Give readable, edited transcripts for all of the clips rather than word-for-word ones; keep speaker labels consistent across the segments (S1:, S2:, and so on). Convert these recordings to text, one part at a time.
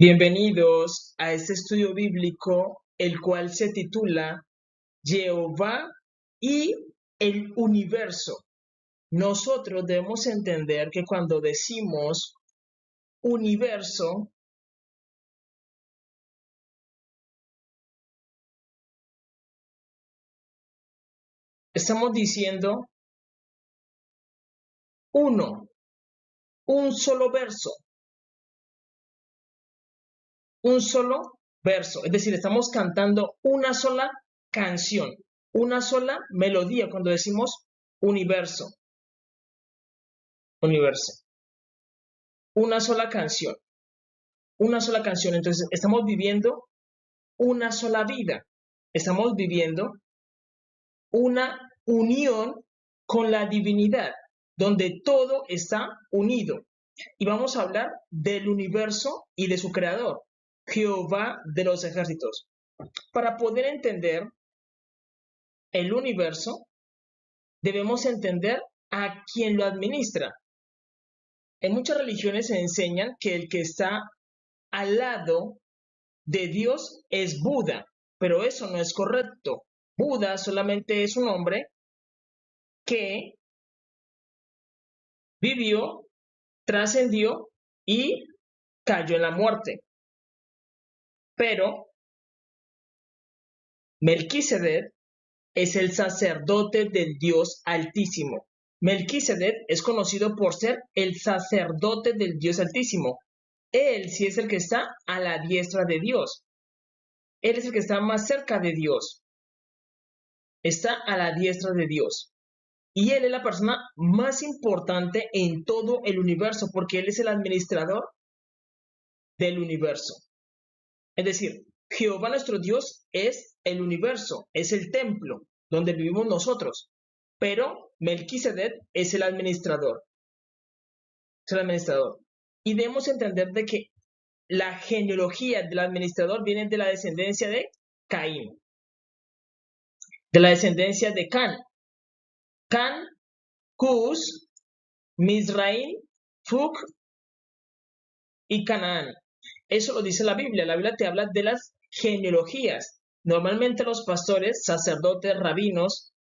S1: Bienvenidos a este estudio bíblico, el cual se titula Jehová y el universo. Nosotros debemos entender que cuando decimos universo, estamos diciendo uno, un solo verso, un solo verso. Es decir, estamos cantando una sola canción, una sola melodía cuando decimos universo, universo, una sola canción. Una sola canción. Entonces, estamos viviendo una sola vida. Estamos viviendo una unión con la divinidad, donde todo está unido. Y vamos a hablar del universo y de su creador, Jehová de los ejércitos. Para poder entender el universo, debemos entender a quien lo administra. En muchas religiones se enseñan que el que está al lado de Dios es Buda, pero eso no es correcto. Buda solamente es un hombre que vivió, trascendió y cayó en la muerte. Pero Melquisedec es el sacerdote del Dios Altísimo. Melquisedec es conocido por ser el sacerdote del Dios Altísimo. Él sí es el que está a la diestra de Dios. Él es el que está más cerca de Dios. Está a la diestra de Dios. Y él es la persona más importante en todo el universo, porque él es el administrador del universo. Es decir, Jehová nuestro Dios es el universo, es el templo donde vivimos nosotros. Pero Melquisedec es el administrador. Es el administrador. Y debemos entender de que la genealogía del administrador viene de la descendencia de Caín, de la descendencia de Can. Can, Cus, Mizraim, Fuc y Canaán. Eso lo dice la Biblia. La Biblia te habla de las genealogías. Normalmente los pastores, sacerdotes, rabinos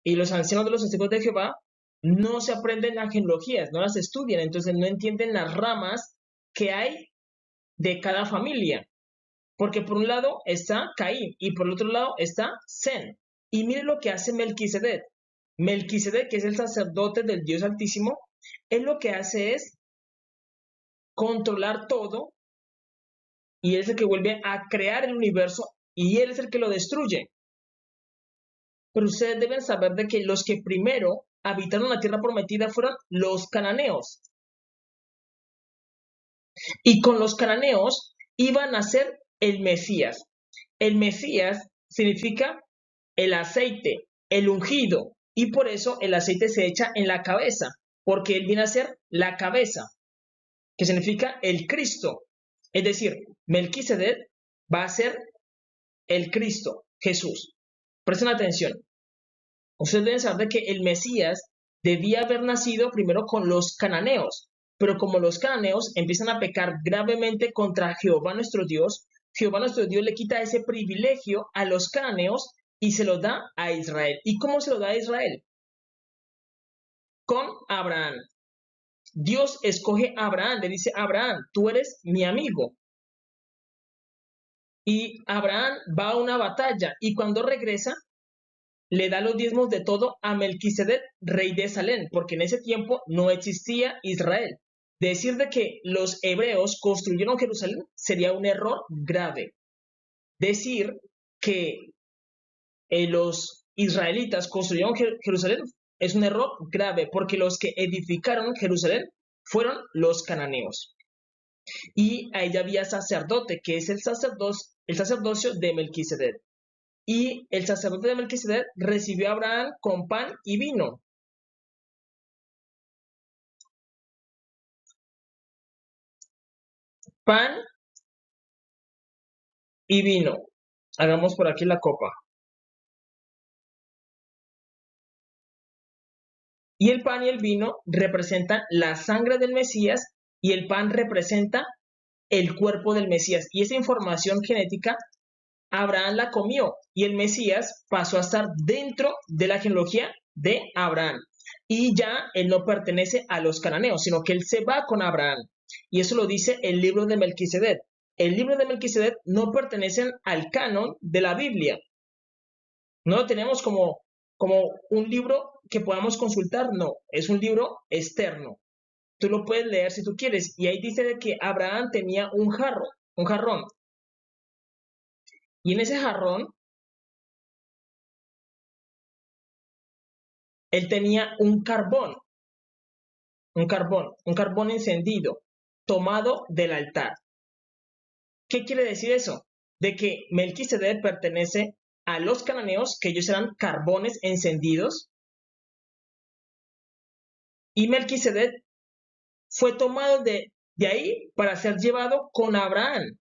S1: y los ancianos de los testigos de Jehová no se aprenden las genealogías, no las estudian, entonces no entienden las ramas que hay de cada familia. Porque por un lado está Caín y por el otro lado está Zen. Y mire lo que hace Melquisedec. Melquisedec, que es el sacerdote del Dios Altísimo, él lo que hace es controlar todo y él es el que vuelve a crear el universo y él es el que lo destruye. Pero ustedes deben saber de que los que primero habitaron la tierra prometida fueron los cananeos. Y con los cananeos iban a ser el Mesías. El Mesías significa el aceite, el ungido, y por eso el aceite se echa en la cabeza, porque él viene a ser la cabeza, que significa el Cristo. Es decir, Melquisedec va a ser el Cristo, Jesús. Presten atención. Ustedes deben saber que el Mesías debía haber nacido primero con los cananeos, pero como los cananeos empiezan a pecar gravemente contra Jehová nuestro Dios le quita ese privilegio a los cananeos y se lo da a Israel. ¿Y cómo se lo da a Israel? Con Abraham. Dios escoge a Abraham, le dice, Abraham, tú eres mi amigo. Y Abraham va a una batalla y cuando regresa, le da los diezmos de todo a Melquisedec, rey de Salem, porque en ese tiempo no existía Israel. Decir de que los hebreos construyeron Jerusalén sería un error grave. Decir que los israelitas construyeron Jerusalén es un error grave, porque los que edificaron Jerusalén fueron los cananeos. Y ahí había sacerdote, que es el sacerdocio de Melquisedec. Y el sacerdote de Melquisedec recibió a Abraham con pan y vino. Pan y vino. Hagamos por aquí la copa. Y el pan y el vino representan la sangre del Mesías y el pan representa el cuerpo del Mesías. Y esa información genética Abraham la comió y el Mesías pasó a estar dentro de la genealogía de Abraham. Y ya él no pertenece a los cananeos, sino que él se va con Abraham. Y eso lo dice el libro de Melquisedec. El libro de Melquisedec no pertenece al canon de la Biblia. No lo tenemos como un libro que podamos consultar, no, es un libro externo. Tú lo puedes leer si tú quieres. Y ahí dice de que Abraham tenía un jarrón. Y en ese jarrón, él tenía un carbón encendido, tomado del altar. ¿Qué quiere decir eso? De que Melquisedec pertenece a los cananeos, que ellos eran carbones encendidos, y Melquisedec fue tomado de ahí para ser llevado con Abraham.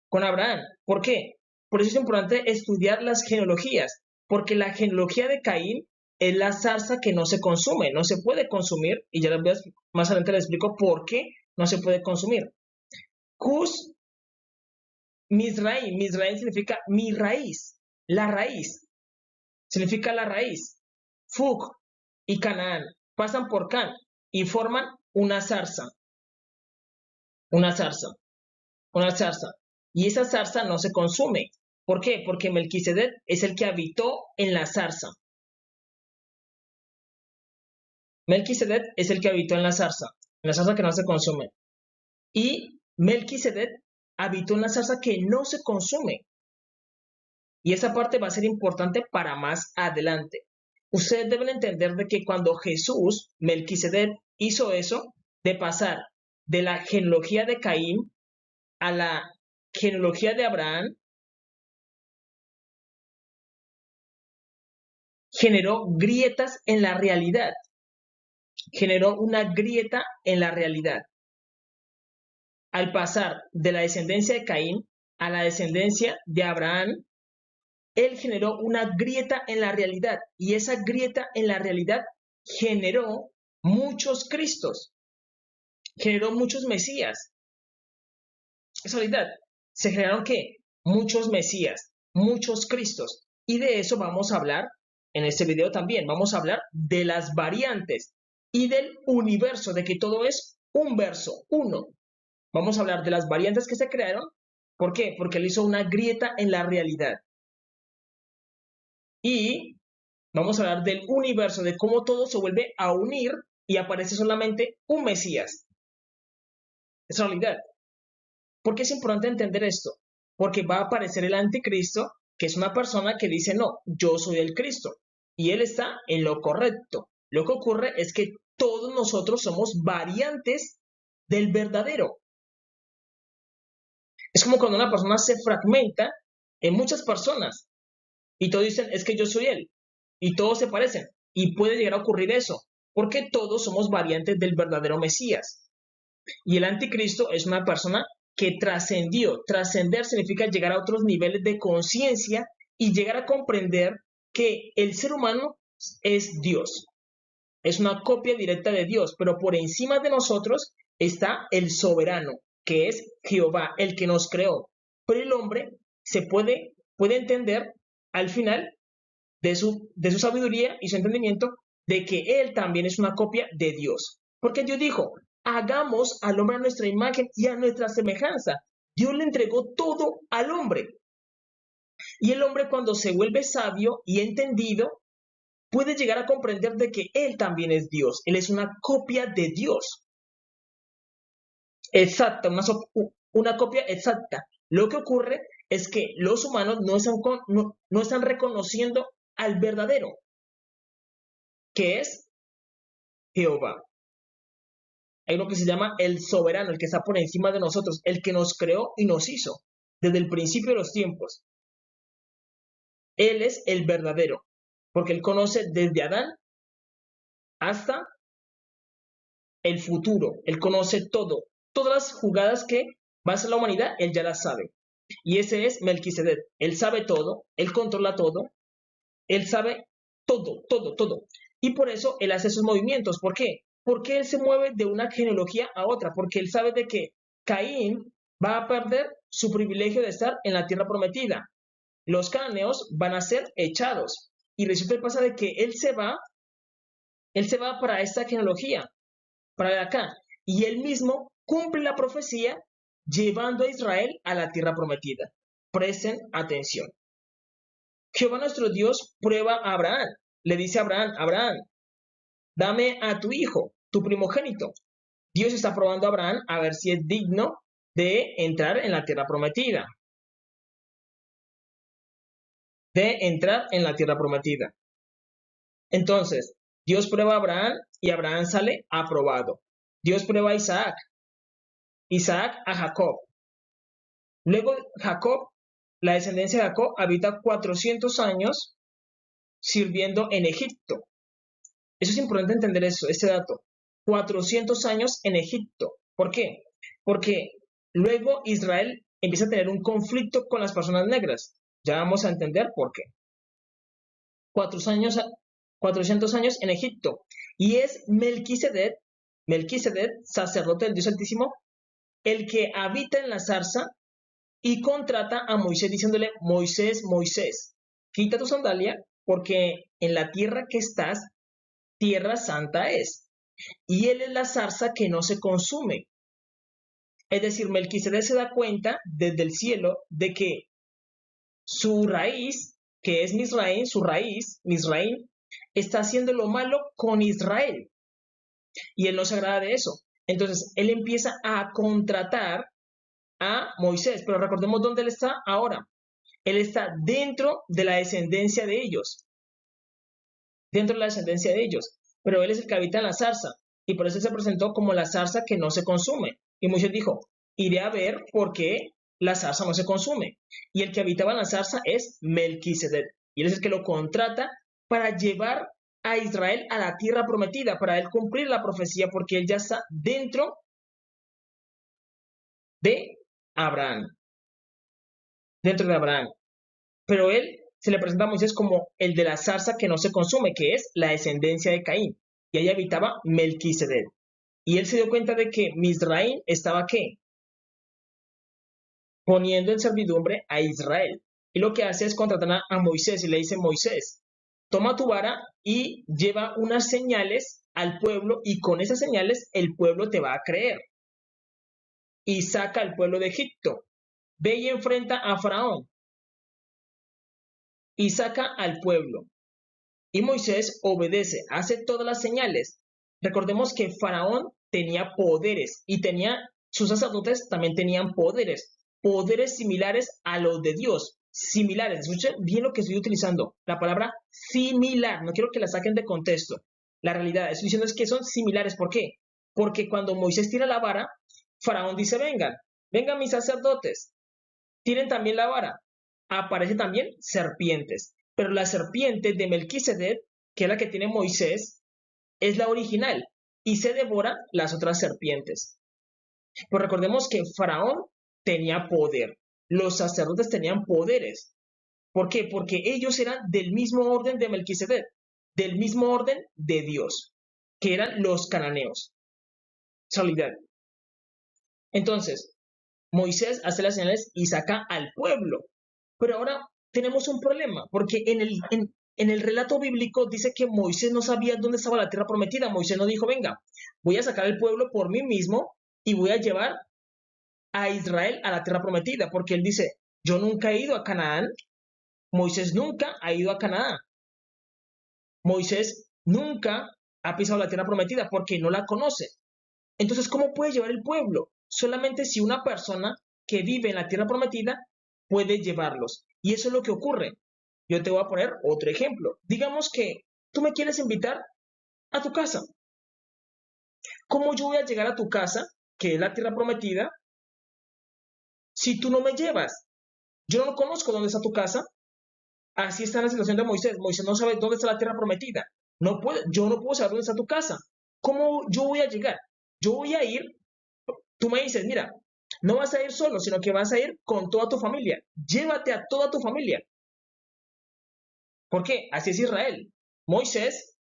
S1: Con Abraham. ¿Por qué? Por eso es importante estudiar las genealogías, porque la genealogía de Caín es la zarza que no se consume, no se puede consumir, y ya más adelante les explico por qué no se puede consumir. Cus Misraim, Misraim significa mi raíz, la raíz, significa la raíz. Fug y Canaán pasan por Can y forman una zarza, una zarza, una zarza. Y esa zarza no se consume. ¿Por qué? Porque Melquisedec es el que habitó en la zarza. Melquisedec es el que habitó en la zarza que no se consume. Y Melquisedec habitó en la zarza que no se consume. Y esa parte va a ser importante para más adelante. Ustedes deben entender de que cuando Jesús, Melquisedec, hizo eso, de pasar de la genealogía de Caín a la genealogía de Abraham, generó grietas en la realidad. Generó una grieta en la realidad. Al pasar de la descendencia de Caín a la descendencia de Abraham, él generó una grieta en la realidad, y esa grieta en la realidad generó muchos Cristos, generó muchos Mesías. Es realidad. Se generaron ¿qué? Muchos Mesías, muchos Cristos. Y de eso vamos a hablar en este video también. Vamos a hablar de las variantes y del universo, de que todo es un verso, uno. Vamos a hablar de las variantes que se crearon. ¿Por qué? Porque él hizo una grieta en la realidad. Y vamos a hablar del universo, de cómo todo se vuelve a unir y aparece solamente un Mesías. Es realidad. ¿Por qué es importante entender esto? Porque va a aparecer el anticristo, que es una persona que dice, no, yo soy el Cristo. Y él está en lo correcto. Lo que ocurre es que todos nosotros somos variantes del verdadero. Es como cuando una persona se fragmenta en muchas personas y todos dicen, es que yo soy él. Y todos se parecen. Y puede llegar a ocurrir eso, porque todos somos variantes del verdadero Mesías. Y el anticristo es una persona que trascendió. Trascender significa llegar a otros niveles de conciencia y llegar a comprender que el ser humano es Dios. Es una copia directa de Dios, pero por encima de nosotros está el soberano, que es Jehová, el que nos creó. Pero el hombre se puede entender al final de su sabiduría y su entendimiento de que él también es una copia de Dios. Porque Dios dijo, hagamos al hombre a nuestra imagen y a nuestra semejanza. Dios le entregó todo al hombre. Y el hombre, cuando se vuelve sabio y entendido, puede llegar a comprender de que él también es Dios. Él es una copia de Dios. Exacta, una copia exacta. Lo que ocurre es que los humanos no están reconociendo al verdadero, que es Jehová. Hay lo que se llama el soberano, el que está por encima de nosotros, el que nos creó y nos hizo desde el principio de los tiempos. Él es el verdadero, porque él conoce desde Adán hasta el futuro. Él conoce todo. Todas las jugadas que va a hacer la humanidad, él ya las sabe. Y ese es Melquisedec. Él sabe todo, él controla todo, él sabe todo, todo, todo. Y por eso él hace sus movimientos. ¿Por qué? Porque él se mueve de una genealogía a otra, porque él sabe de que Caín va a perder su privilegio de estar en la tierra prometida. Los cananeos van a ser echados. Y resulta que pasa de que él se va para esta genealogía, para acá. Y él mismo cumple la profecía llevando a Israel a la tierra prometida. Presten atención. Jehová nuestro Dios prueba a Abraham. Le dice a Abraham, Abraham, dame a tu hijo, tu primogénito. Dios está probando a Abraham a ver si es digno de entrar en la tierra prometida. Entonces, Dios prueba a Abraham y Abraham sale aprobado. Dios prueba a Isaac, Isaac a Jacob. Luego Jacob, la descendencia de Jacob, habita 400 años sirviendo en Egipto. Eso es importante entender este dato. 400 años en Egipto. ¿Por qué? Porque luego Israel empieza a tener un conflicto con las personas negras. Ya vamos a entender por qué. 400 años en Egipto. Y es Melquisedec, sacerdote del Dios Altísimo, el que habita en la zarza y contrata a Moisés diciéndole, Moisés, Moisés, quita tu sandalia porque en la tierra que estás, tierra santa es. Y él es la zarza que no se consume. Es decir, Melquisedec se da cuenta desde el cielo de que su raíz, que es Misraín, su raíz, Misraín, está haciendo lo malo con Israel. Y él no se agrada de eso. Entonces, él empieza a contratar a Moisés, pero recordemos dónde él está ahora. Él está dentro de la descendencia de ellos. Dentro de la descendencia de ellos. Pero él es el que habita en la zarza. Y por eso se presentó como la zarza que no se consume. Y Moisés dijo, iré a ver por qué la zarza no se consume. Y el que habitaba en la zarza es Melquisedec. Y él es el que lo contrata para llevar a Israel a la tierra prometida, para él cumplir la profecía, porque él ya está dentro de Abraham. Dentro de Abraham. Pero él se le presenta a Moisés como el de la zarza que no se consume, que es la descendencia de Caín. Y ahí habitaba Melquisedec. Y él se dio cuenta de que Misraín estaba ¿qué? Poniendo en servidumbre a Israel. Y lo que hace es contratar a Moisés y le dice, Moisés, toma tu vara y lleva unas señales al pueblo y con esas señales el pueblo te va a creer. Y saca al pueblo de Egipto. Ve y enfrenta a Faraón. Y saca al pueblo. Y Moisés obedece, hace todas las señales. Recordemos que Faraón tenía poderes y sus sacerdotes también tenían poderes similares a los de Dios, similares. Escuchen bien lo que estoy utilizando, la palabra similar, no quiero que la saquen de contexto. La realidad, estoy diciendo es que son similares, ¿por qué? Porque cuando Moisés tira la vara, Faraón dice, vengan mis sacerdotes, tiren también la vara. Aparecen también serpientes, pero la serpiente de Melquisedec, que es la que tiene Moisés, es la original y se devora las otras serpientes. Pues recordemos que Faraón tenía poder, los sacerdotes tenían poderes. ¿Por qué? Porque ellos eran del mismo orden de Melquisedec, del mismo orden de Dios, que eran los cananeos. Solidario. Entonces, Moisés hace las señales y saca al pueblo. Pero ahora tenemos un problema, porque en el relato bíblico dice que Moisés no sabía dónde estaba la tierra prometida. Moisés no dijo, venga, voy a sacar al pueblo por mí mismo y voy a llevar a Israel a la tierra prometida, porque él dice, yo nunca he ido a Canaán. Moisés nunca ha ido a Canaán. Moisés nunca ha pisado la tierra prometida porque no la conoce. Entonces, ¿cómo puede llevar el pueblo? Solamente si una persona que vive en la tierra prometida puede llevarlos. Y eso es lo que ocurre. Yo te voy a poner otro ejemplo. Digamos que tú me quieres invitar a tu casa. ¿Cómo yo voy a llegar a tu casa, que es la tierra prometida, si tú no me llevas? Yo no conozco dónde está tu casa. Así está la situación de Moisés. Moisés no sabe dónde está la tierra prometida. Yo no puedo saber dónde está tu casa. ¿Cómo yo voy a llegar? Yo voy a ir. Tú me dices, mira, no vas a ir solo, sino que vas a ir con toda tu familia. Llévate a toda tu familia. ¿Por qué? Así es Israel. Moisés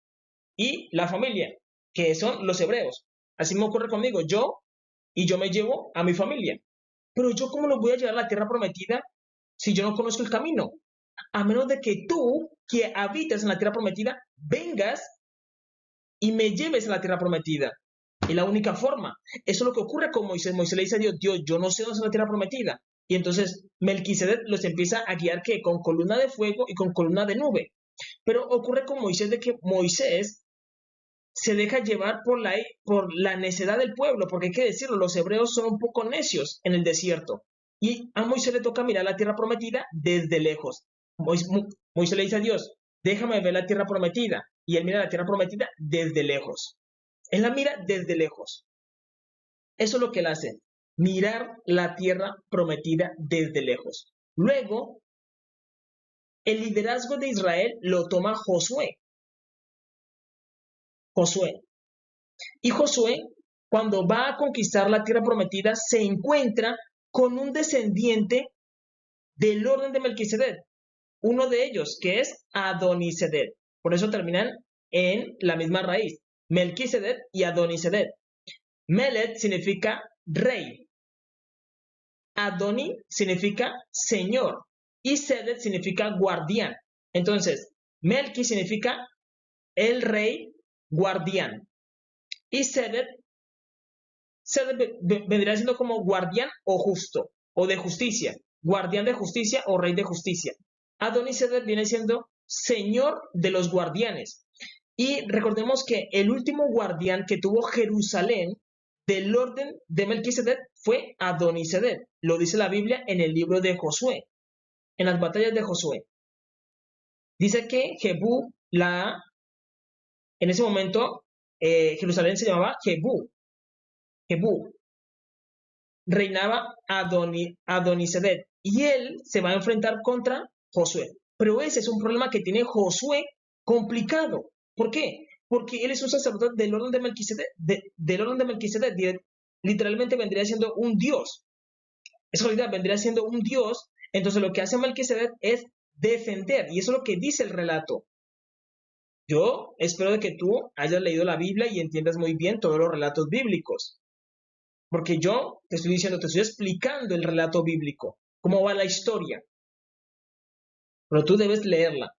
S1: y la familia, que son los hebreos. Así me ocurre conmigo. Yo y yo me llevo a mi familia. Pero yo, ¿cómo los voy a llevar a la tierra prometida si yo no conozco el camino? A menos de que tú, que habitas en la tierra prometida, vengas y me lleves a la tierra prometida. Es la única forma. Eso es lo que ocurre con Moisés. Moisés le dice a Dios, Dios, yo no sé dónde es la tierra prometida. Y entonces Melquisedec los empieza a guiar que con columna de fuego y con columna de nube. Pero ocurre con Moisés de que Moisés se deja llevar por la necedad del pueblo, porque hay que decirlo, los hebreos son un poco necios en el desierto. Y a Moisés le toca mirar la tierra prometida desde lejos. Moisés le dice a Dios, déjame ver la tierra prometida. Y él mira la tierra prometida desde lejos. Él la mira desde lejos. Eso es lo que él hace, mirar la tierra prometida desde lejos. Luego, el liderazgo de Israel lo toma Josué. Josué. Y Josué, cuando va a conquistar la tierra prometida, se encuentra con un descendiente del orden de Melquisedec. Uno de ellos, que es Adonisedec. Por eso terminan en la misma raíz. Melquisedec y Adonisedec. Melech significa rey. Adoni significa señor. Y Sedec significa guardián. Entonces, Melqui significa el rey guardián. Y Sedec vendría siendo como guardián o justo, o de justicia. Guardián de justicia o rey de justicia. Adonisedec viene siendo señor de los guardianes. Y recordemos que el último guardián que tuvo Jerusalén del orden de Melquisedec fue Adonisedec. Lo dice la Biblia en el libro de Josué, en las batallas de Josué. Dice que Jebú, en ese momento, Jerusalén se llamaba Jebú. Jebú. Reinaba Adonisedec. Y él se va a enfrentar contra Josué. Pero ese es un problema que tiene Josué complicado. ¿Por qué? Porque él es un sacerdote del orden de Melquisedec. Del orden de Melquisedec. Literalmente vendría siendo un dios. Esa realidad vendría siendo un dios. Entonces lo que hace Melquisedec es defender. Y eso es lo que dice el relato. Yo espero de que tú hayas leído la Biblia y entiendas muy bien todos los relatos bíblicos. Porque yo te estoy diciendo, te estoy explicando el relato bíblico, cómo va la historia. Pero tú debes leerla.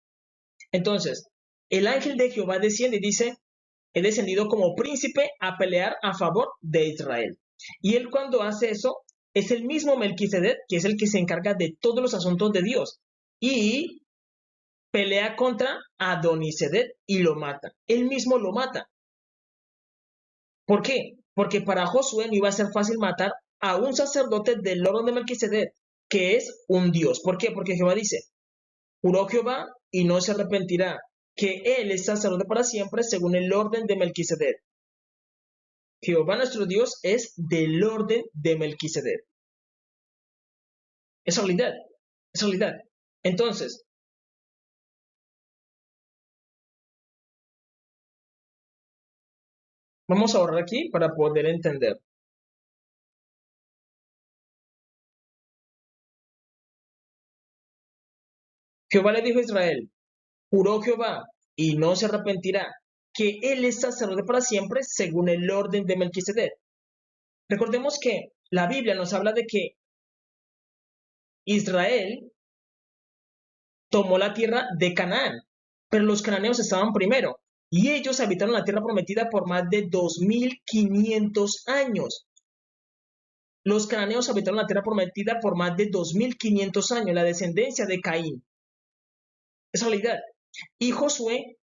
S1: Entonces, el ángel de Jehová desciende y dice, he descendido como príncipe a pelear a favor de Israel. Y él cuando hace eso, es el mismo Melquisedec, que es el que se encarga de todos los asuntos de Dios. Y pelea contra Adonisedec y lo mata. Él mismo lo mata. ¿Por qué? Porque para Josué no iba a ser fácil matar a un sacerdote del orden de Melquisedec, que es un dios. ¿Por qué? Porque Jehová dice, juró Jehová y no se arrepentirá, que él es sacerdote para siempre según el orden de Melquisedec. Jehová nuestro Dios es del orden de Melquisedec. Es realidad, es realidad. Entonces, vamos a ahorrar aquí para poder entender. Jehová le dijo a Israel, juró Jehová y no se arrepentirá, que él es sacerdote para siempre según el orden de Melquisedec. Recordemos que la Biblia nos habla de que Israel tomó la tierra de Canaán, pero los cananeos estaban primero y ellos habitaron la tierra prometida por más de 2500 años. Los cananeos habitaron la tierra prometida por más de 2500 años, la descendencia de Caín. Es realidad. Y Josué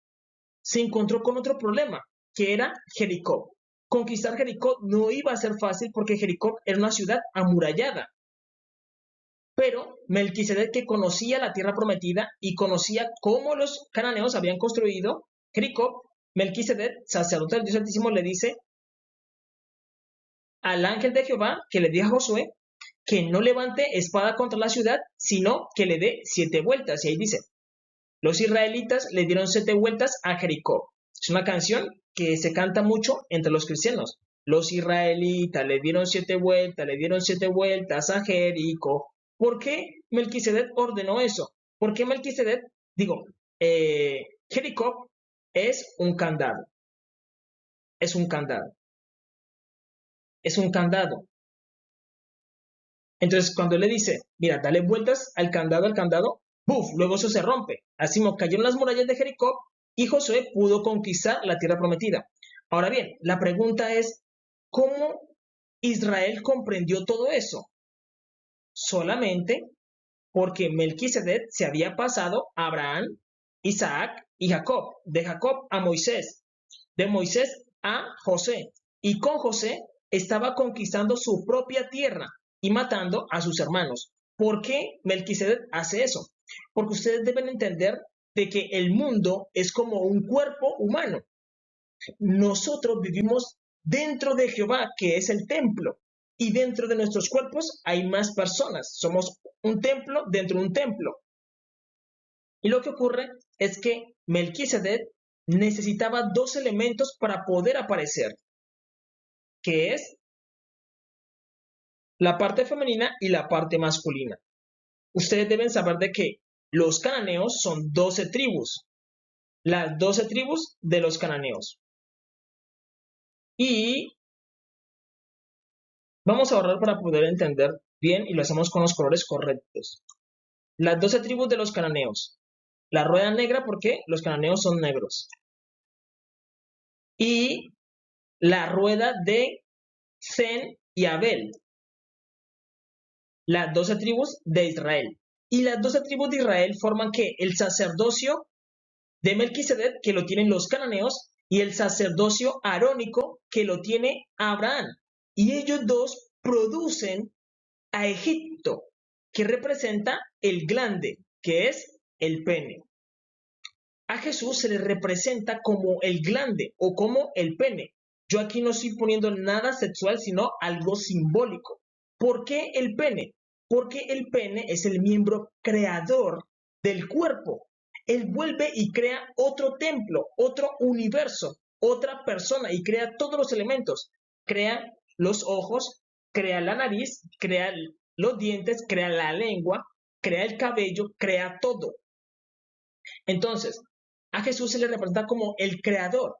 S1: se encontró con otro problema, que era Jericó. Conquistar Jericó no iba a ser fácil porque Jericó era una ciudad amurallada. Pero Melquisedec, que conocía la tierra prometida y conocía cómo los cananeos habían construido Jericó, Melquisedec, sacerdote del Dios Altísimo, le dice al ángel de Jehová que le diga a Josué que no levante espada contra la ciudad, sino que le dé 7 vueltas. Y ahí dice, los israelitas le dieron 7 vueltas a Jericó. Es una canción que se canta mucho entre los cristianos. Los israelitas le dieron 7 vueltas a Jericó. ¿Por qué Melquisedec ordenó eso? ¿Por qué Melquisedec, Jericó es un candado? Es un candado. Es un candado. Entonces, cuando él le dice, mira, dale vueltas al candado, ¡buf! Luego eso se rompe. Así como cayeron las murallas de Jericó y Josué pudo conquistar la tierra prometida. Ahora bien, la pregunta es, ¿cómo Israel comprendió todo eso? Solamente porque Melquisedec se había pasado a Abraham, Isaac y Jacob, de Jacob a Moisés, de Moisés a José, y con José estaba conquistando su propia tierra y matando a sus hermanos. ¿Por qué Melquisedec hace eso? Porque ustedes deben entender de que el mundo es como un cuerpo humano. Nosotros vivimos dentro de Jehová, que es el templo, y dentro de nuestros cuerpos hay más personas. Somos un templo dentro de un templo. Y lo que ocurre es que Melquisedec necesitaba dos elementos para poder aparecer, que es la parte femenina y la parte masculina. Ustedes deben saber de que los cananeos son 12 tribus, las 12 tribus de los cananeos. Y vamos a ahorrar para poder entender bien y lo hacemos con los colores correctos. Las 12 tribus de los cananeos. La rueda negra porque los cananeos son negros. Y la rueda de Zen y Abel. Las 12 tribus de Israel. Y las 12 tribus de Israel forman que el sacerdocio de Melquisedec, que lo tienen los cananeos, y el sacerdocio arónico, que lo tiene Abraham. Y ellos dos producen a Egipto, que representa el glande, que es el pene. A Jesús se le representa como el glande o como el pene. Yo aquí no estoy poniendo nada sexual, sino algo simbólico. ¿Por qué el pene? Porque el pene es el miembro creador del cuerpo. Él vuelve y crea otro templo, otro universo, otra persona y crea todos los elementos. Crea los ojos, crea la nariz, crea los dientes, crea la lengua, crea el cabello, crea todo. Entonces, a Jesús se le representa como el creador.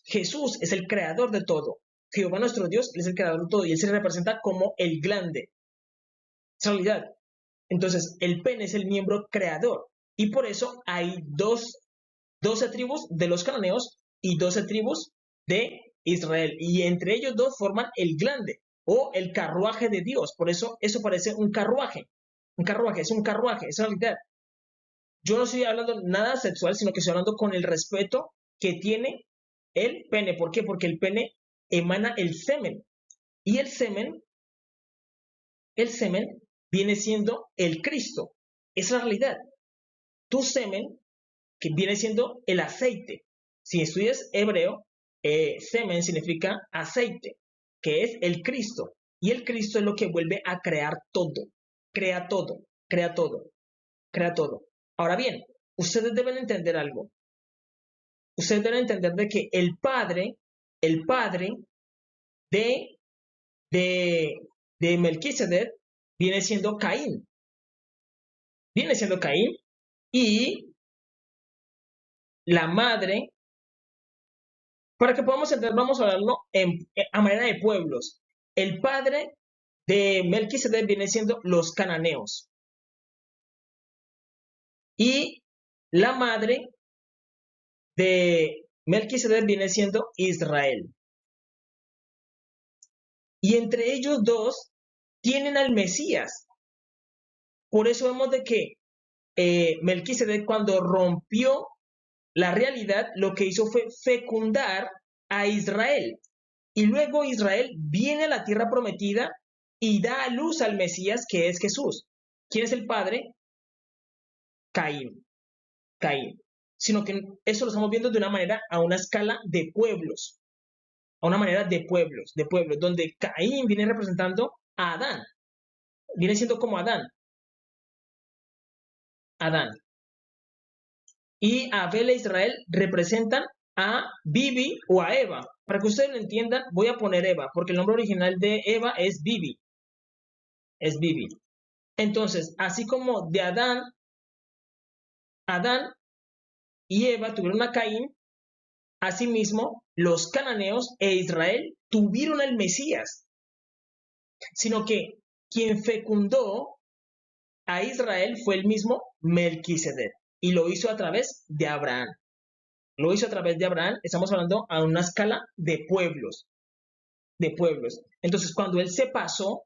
S1: Jesús es el creador de todo. Jehová nuestro Dios es el creador de todo y él se le representa como el glande. Es realidad. Entonces, el pene es el miembro creador y por eso hay 12 tribus de los cananeos y 12 tribus de Israel y entre ellos dos forman el glande o el carruaje de Dios. Por eso parece un carruaje. Un carruaje, es realidad. Yo no estoy hablando nada sexual, sino que estoy hablando con el respeto que tiene el pene. ¿Por qué? Porque el pene emana el semen. Y el semen viene siendo el Cristo. Es la realidad. Tu semen, que viene siendo el aceite. Si estudias hebreo, semen significa aceite, que es el Cristo. Y el Cristo es lo que vuelve a crear todo. Crea todo, crea todo, crea todo. Ahora bien, ustedes deben entender algo. Ustedes deben entender de que el padre de, de Melquisedec viene siendo Caín. Viene siendo Caín y la madre, para que podamos entender, vamos a hablarlo a manera de pueblos. El padre de Melquisedec viene siendo los cananeos. Y la madre de Melquisedec viene siendo Israel. Y entre ellos dos tienen al Mesías. Por eso vemos de que Melquisedec cuando rompió la realidad, lo que hizo fue fecundar a Israel. Y luego Israel viene a la tierra prometida y da a luz al Mesías, que es Jesús. ¿Quién es el padre? Caín. Caín. Sino que eso lo estamos viendo de una manera, a una escala de pueblos. A una manera de pueblos, donde Caín viene representando a Adán. Viene siendo como Adán. Adán. Y Abel e Israel representan a Bibi o a Eva. Para que ustedes lo entiendan, voy a poner Eva, porque el nombre original de Eva es Bibi. Es Bibi. Entonces, así como de Adán y Eva tuvieron a Caín, asimismo, los cananeos e Israel tuvieron al Mesías. Sino que quien fecundó a Israel fue el mismo Melquisedec y lo hizo a través de Abraham. Lo hizo a través de Abraham, estamos hablando a una escala de pueblos, de pueblos. Entonces, cuando él se pasó,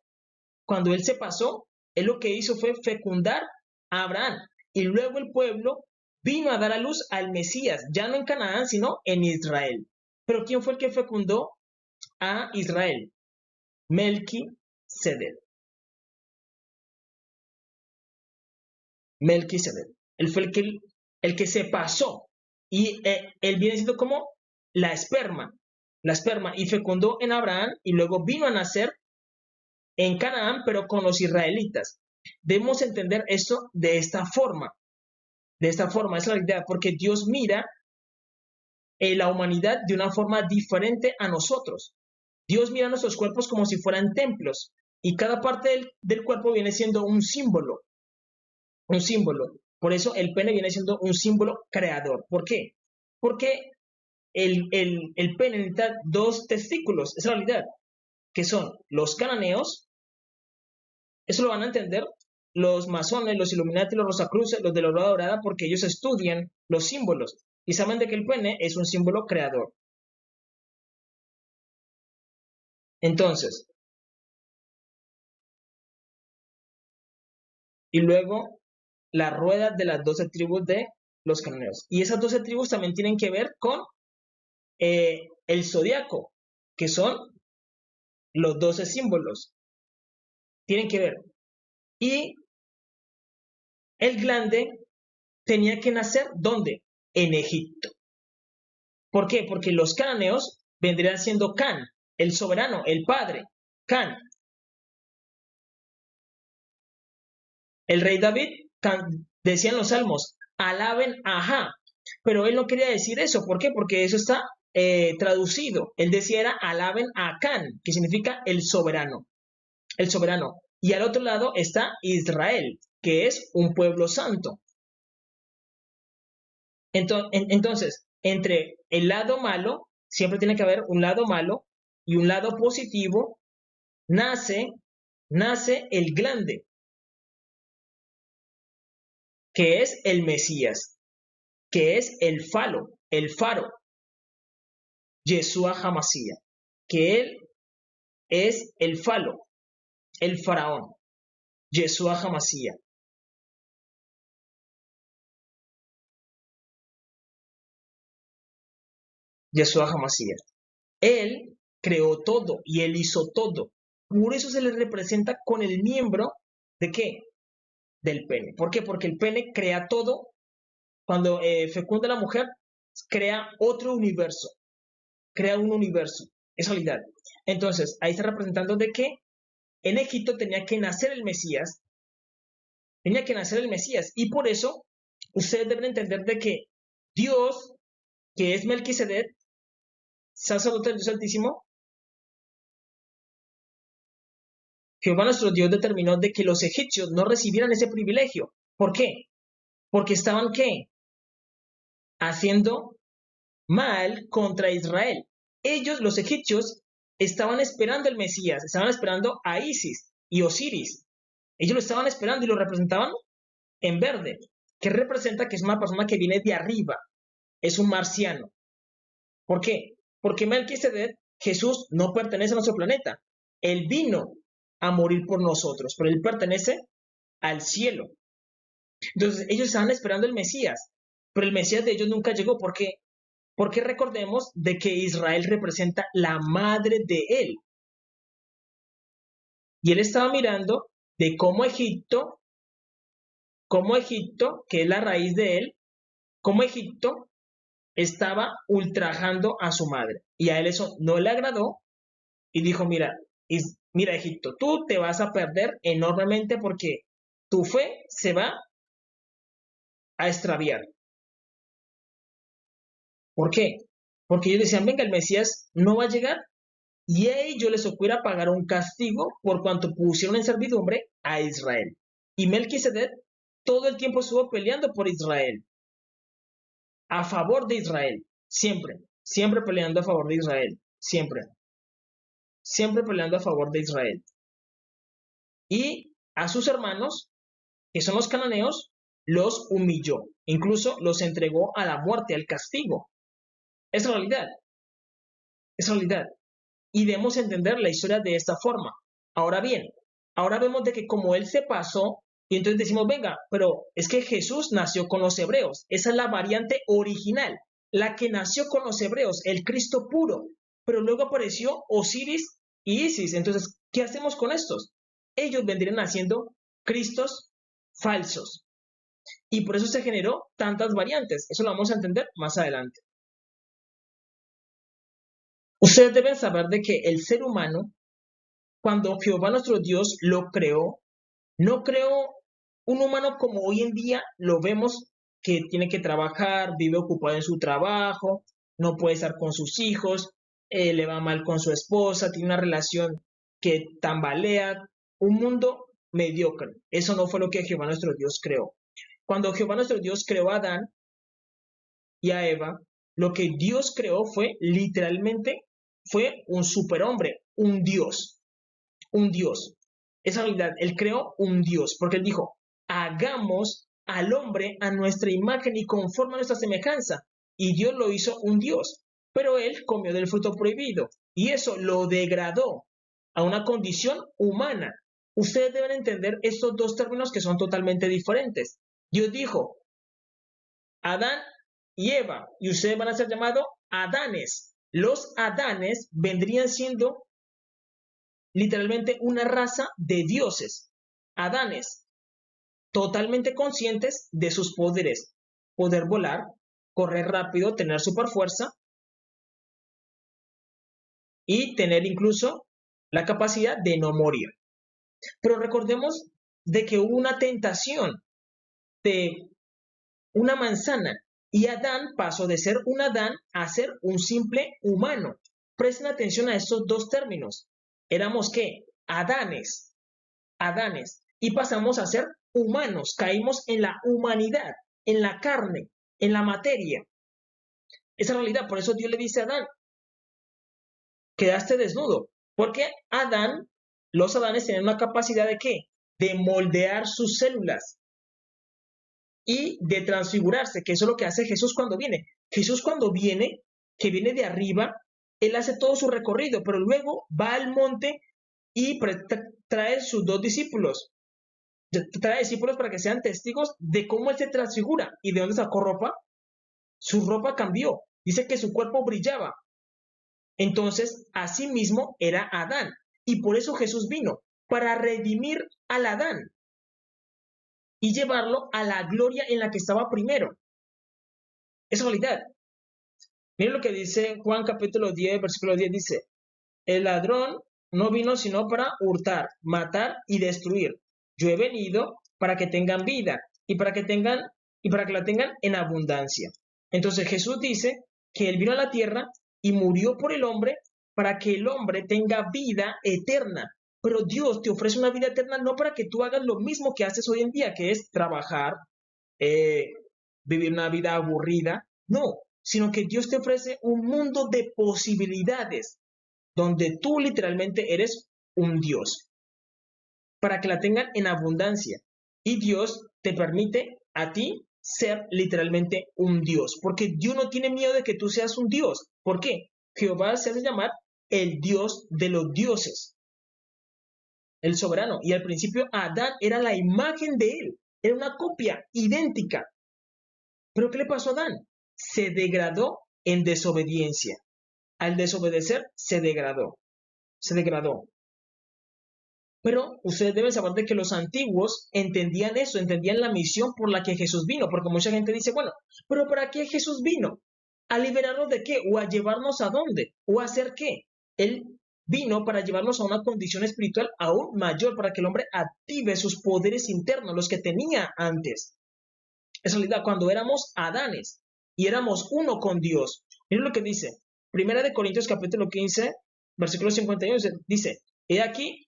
S1: él lo que hizo fue fecundar a Abraham y luego el pueblo vino a dar a luz al Mesías, ya no en Canaán, sino en Israel. Pero ¿quién fue el que fecundó a Israel? Melquisedec. Melquisedec. Él fue el que se pasó y él viene siendo como la esperma, y fecundó en Abraham y luego vino a nacer en Canaán, pero con los israelitas. Debemos entender esto de esta forma, esa es la idea, porque Dios mira la humanidad de una forma diferente a nosotros. Dios mira nuestros cuerpos como si fueran templos y cada parte del cuerpo viene siendo un símbolo, un símbolo. Por eso el pene viene siendo un símbolo creador. ¿Por qué? Porque el pene necesita dos testículos, es la realidad, que son los cananeos, eso lo van a entender los masones, los Illuminati, los Rosacruces, los de la Aurora Dorada, porque ellos estudian los símbolos y saben de que el pene es un símbolo creador. Entonces, y luego la rueda de las 12 tribus de los cananeos. Y esas 12 tribus también tienen que ver con el zodiaco, que son los 12 símbolos. Tienen que ver. Y el glande tenía que nacer, ¿dónde? En Egipto. ¿Por qué? Porque los cananeos vendrían siendo Can, el soberano, el padre, Can. El rey David decía en los salmos, alaben a Jah, pero él no quería decir eso. ¿Por qué? Porque eso está traducido. Él decía era alaben a Can, que significa el soberano, el soberano. Y al otro lado está Israel, que es un pueblo santo. Entonces, entre el lado malo, siempre tiene que haber un lado malo y un lado positivo, nace el glande, que es el Mesías, que es el faro, Yeshua Hamashiach, que él es el falo, el faraón, Yeshua Hamashiach. Yeshua Hamashiach. Él creó todo y él hizo todo. Por eso se le representa con el miembro de qué? Del pene. ¿Por qué? Porque el pene crea todo. Cuando fecunda a la mujer, crea otro universo. Crea un universo. Es realidad. Entonces, ahí está representando de que en Egipto tenía que nacer el Mesías. Tenía que nacer el Mesías. Y por eso, ustedes deben entender de que Dios, que es Melquisedec, sacerdote del Dios Altísimo, Jehová nuestro Dios determinó de que los egipcios no recibieran ese privilegio. ¿Por qué? Porque estaban, ¿qué? Haciendo mal contra Israel. Ellos, los egipcios, estaban esperando el Mesías, estaban esperando a Isis y Osiris. Ellos lo estaban esperando y lo representaban en verde, que representa que es una persona que viene de arriba, es un marciano. ¿Por qué? Porque Melquisedec, Jesús, no pertenece a nuestro planeta. Él vino a morir por nosotros, pero él pertenece al cielo. Entonces, ellos estaban esperando el Mesías, pero el Mesías de ellos nunca llegó. ¿Por qué? Porque recordemos de que Israel representa la madre de él. Y él estaba mirando de cómo Egipto, que es la raíz de él, cómo Egipto estaba ultrajando a su madre. Y a él eso no le agradó y dijo, mira, Egipto, tú te vas a perder enormemente porque tu fe se va a extraviar. ¿Por qué? Porque ellos decían, venga, el Mesías no va a llegar y a ellos les ocurra pagar un castigo por cuanto pusieron en servidumbre a Israel. Y Melquisedec todo el tiempo estuvo peleando por Israel, a favor de Israel, siempre peleando a favor de Israel, siempre peleando a favor de Israel. y a sus hermanos, que son los cananeos, los humilló. Incluso los entregó a la muerte, al castigo. Es realidad, es realidad. Y debemos entender la historia de esta forma. Ahora bien, ahora vemos de que como él se pasó, y entonces decimos, venga, pero es que Jesús nació con los hebreos. Esa es la variante original, la que nació con los hebreos, el Cristo puro. Pero luego apareció Osiris y Isis. Entonces, ¿qué hacemos con estos? Ellos vendrían haciendo Cristos falsos. Y por eso se generó tantas variantes. Eso lo vamos a entender más adelante. Ustedes deben saber de que el ser humano, cuando Jehová nuestro Dios lo creó, no creó un humano como hoy en día lo vemos, que tiene que trabajar, vive ocupado en su trabajo, no puede estar con sus hijos, le va mal con su esposa, tiene una relación que tambalea, un mundo mediocre. Eso no fue lo que Jehová nuestro Dios creó. Cuando Jehová nuestro Dios creó a Adán y a Eva, lo que Dios creó fue literalmente, fue un superhombre, un Dios, un Dios. Esa realidad, él creó un Dios, porque él dijo, hagamos al hombre a nuestra imagen y conforme a nuestra semejanza. Y Dios lo hizo un Dios, pero él comió del fruto prohibido y eso lo degradó a una condición humana. Ustedes deben entender estos dos términos que son totalmente diferentes. Dios dijo, Adán y Eva, y ustedes van a ser llamados Adanes. Los Adanes vendrían siendo literalmente una raza de dioses, Adanes, totalmente conscientes de sus poderes, poder volar, correr rápido, tener super fuerza y tener incluso la capacidad de no morir. Pero recordemos de que hubo una tentación de una manzana y Adán pasó de ser un Adán a ser un simple humano. Presten atención a estos dos términos. Éramos ¿qué? Adanes, Adanes, y pasamos a ser humanos, caímos en la humanidad, en la carne, en la materia. Esa realidad, por eso Dios le dice a Adán, quedaste desnudo, porque Adán, los Adanes tienen una capacidad de ¿qué? De moldear sus células y de transfigurarse, que eso es lo que hace Jesús cuando viene. Jesús cuando viene, que viene de arriba, él hace todo su recorrido, pero luego va al monte y trae sus dos discípulos. Trae discípulos para que sean testigos de cómo él se transfigura y de dónde sacó ropa. Su ropa cambió. Dice que su cuerpo brillaba. Entonces, así mismo era Adán. Y por eso Jesús vino, para redimir al Adán y llevarlo a la gloria en la que estaba primero. Es realidad. Miren lo que dice Juan capítulo 10, versículo 10, dice, el ladrón no vino sino para hurtar, matar y destruir. Yo he venido para que tengan vida y para que la tengan en abundancia. Entonces Jesús dice que él vino a la tierra y murió por el hombre para que el hombre tenga vida eterna. Pero Dios te ofrece una vida eterna no para que tú hagas lo mismo que haces hoy en día, que es trabajar, vivir una vida aburrida. No, sino que Dios te ofrece un mundo de posibilidades donde tú literalmente eres un Dios, para que la tengan en abundancia. Y Dios te permite a ti ser literalmente un Dios, porque Dios no tiene miedo de que tú seas un Dios. ¿Por qué? Jehová se hace llamar el Dios de los dioses, el soberano. Y al principio Adán era la imagen de él, era una copia idéntica. ¿Pero qué le pasó a Adán? Se degradó en desobediencia. Al desobedecer, se degradó. Pero ustedes deben saber de que los antiguos entendían eso, entendían la misión por la que Jesús vino, porque mucha gente dice, bueno, pero ¿para qué Jesús vino? ¿A liberarnos de qué? ¿O a llevarnos a dónde? ¿O a hacer qué? Él vino para llevarnos a una condición espiritual aún mayor, para que el hombre active sus poderes internos, los que tenía antes. En realidad, cuando éramos Adanes y éramos uno con Dios, miren lo que dice, Primera de Corintios capítulo 15, versículo 51, dice, he aquí,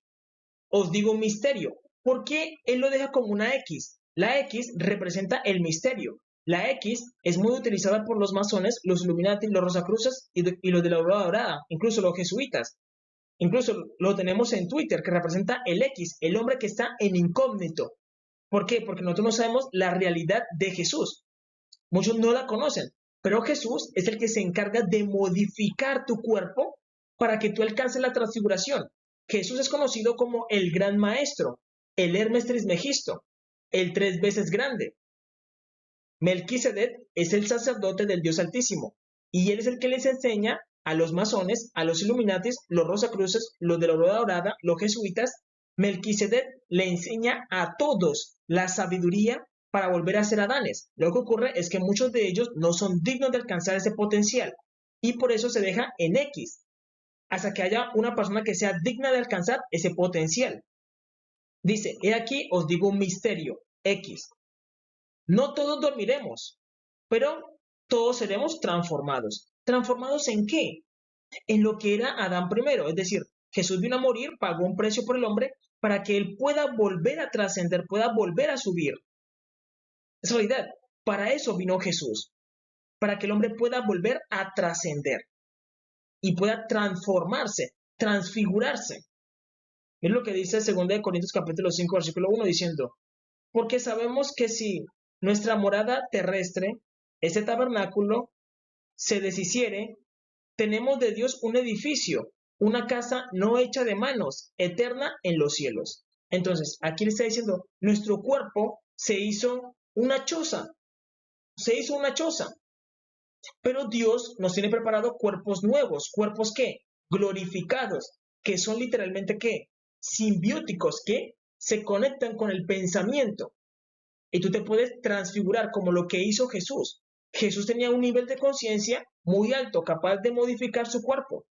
S1: os digo un misterio. ¿Por qué él lo deja como una X? La X representa el misterio. La X es muy utilizada por los masones, los Illuminati, los Rosacruces y los de la Aurora Dorada, incluso los jesuitas. Incluso lo tenemos en Twitter, que representa el X, el hombre que está en incógnito. ¿Por qué? Porque nosotros no sabemos la realidad de Jesús. Muchos no la conocen, pero Jesús es el que se encarga de modificar tu cuerpo para que tú alcances la transfiguración. Jesús es conocido como el gran maestro, el Hermes Trismegisto, el 3 veces grande. Melquisedec es el sacerdote del Dios Altísimo y él es el que les enseña a los masones, a los Illuminatis, los Rosacruces, los de la Aurora Dorada, los jesuitas. Melquisedec le enseña a todos la sabiduría para volver a ser Adanes. Lo que ocurre es que muchos de ellos no son dignos de alcanzar ese potencial y por eso se deja en X, hasta que haya una persona que sea digna de alcanzar ese potencial. Dice, he aquí os digo un misterio, X. No todos dormiremos, pero todos seremos transformados. ¿Transformados en qué? En lo que era Adán primero. Es decir, Jesús vino a morir, pagó un precio por el hombre para que él pueda volver a trascender, pueda volver a subir. Es realidad. Para eso vino Jesús. Para que el hombre pueda volver a trascender y pueda transformarse, transfigurarse. Es lo que dice 2 Corintios capítulo 5, versículo 1, diciendo, porque sabemos que si nuestra morada terrestre, este tabernáculo, se deshiciere, tenemos de Dios un edificio, una casa no hecha de manos, eterna en los cielos. Entonces, aquí le está diciendo, nuestro cuerpo se hizo una choza, pero Dios nos tiene preparado cuerpos nuevos, cuerpos ¿qué? Glorificados, que son literalmente ¿qué? Simbióticos, que se conectan con el pensamiento. Y tú te puedes transfigurar como lo que hizo Jesús. Jesús tenía un nivel de conciencia muy alto, capaz de modificar su cuerpo.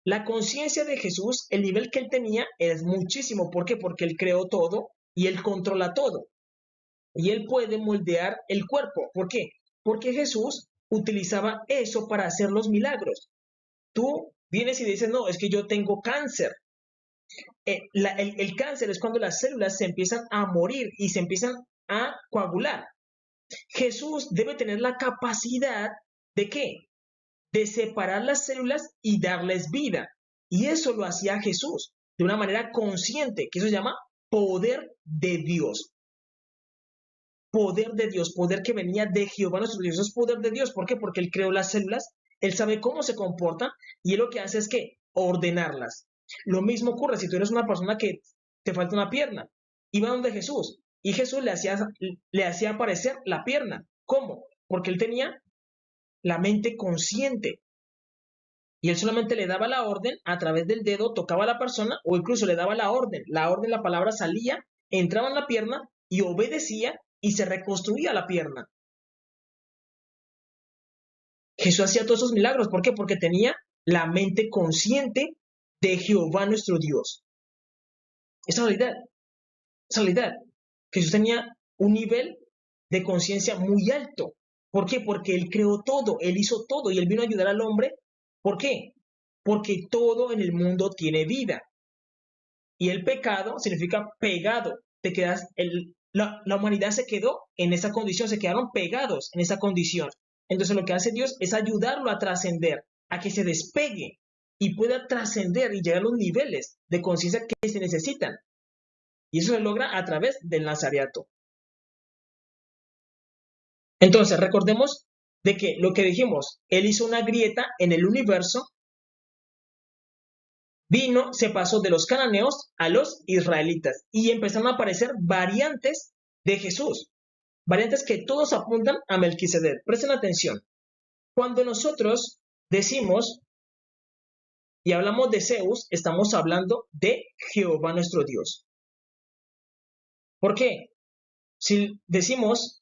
S1: La conciencia de Jesús, el nivel que él tenía, es muchísimo. ¿Por qué? Porque él creó todo y él controla todo. Y él puede moldear el cuerpo. ¿Por qué? Porque Jesús utilizaba eso para hacer los milagros. Tú vienes y dices, no, es que yo tengo cáncer. El cáncer es cuando las células se empiezan a morir y se empiezan a coagular. Jesús debe tener la capacidad ¿de qué? De separar las células y darles vida. Y eso lo hacía Jesús de una manera consciente, que eso se llama poder de Dios. Poder de Dios, poder que venía de Jehová nuestro Dios, eso es poder de Dios. ¿Por qué? Porque Él creó las células, Él sabe cómo se comportan y Él lo que hace es que ordenarlas. Lo mismo ocurre si tú eres una persona que te falta una pierna, iba donde Jesús y Jesús le hacía aparecer la pierna. ¿Cómo? Porque Él tenía la mente consciente y Él solamente le daba la orden a través del dedo, tocaba a la persona o incluso le daba la orden, la palabra salía, entraba en la pierna y obedecía y se reconstruía la pierna. Jesús hacía todos esos milagros. ¿Por qué? Porque tenía la mente consciente de Jehová nuestro Dios. Esa realidad. Jesús tenía un nivel de conciencia muy alto. ¿Por qué? Porque Él creó todo, Él hizo todo y Él vino a ayudar al hombre. ¿Por qué? Porque todo en el mundo tiene vida. Y el pecado significa pegado. La humanidad se quedó en esa condición, se quedaron pegados en esa condición. Entonces lo que hace Dios es ayudarlo a trascender, a que se despegue y pueda trascender y llegar a los niveles de conciencia que se necesitan. Y eso se logra a través del Nazareato. Entonces recordemos de que lo que dijimos, Él hizo una grieta en el universo, vino, se pasó de los cananeos a los israelitas y empezaron a aparecer variantes de Jesús, variantes que todos apuntan a Melquisedec. Presten atención. Cuando nosotros decimos y hablamos de Zeus, estamos hablando de Jehová nuestro Dios. ¿Por qué? Si decimos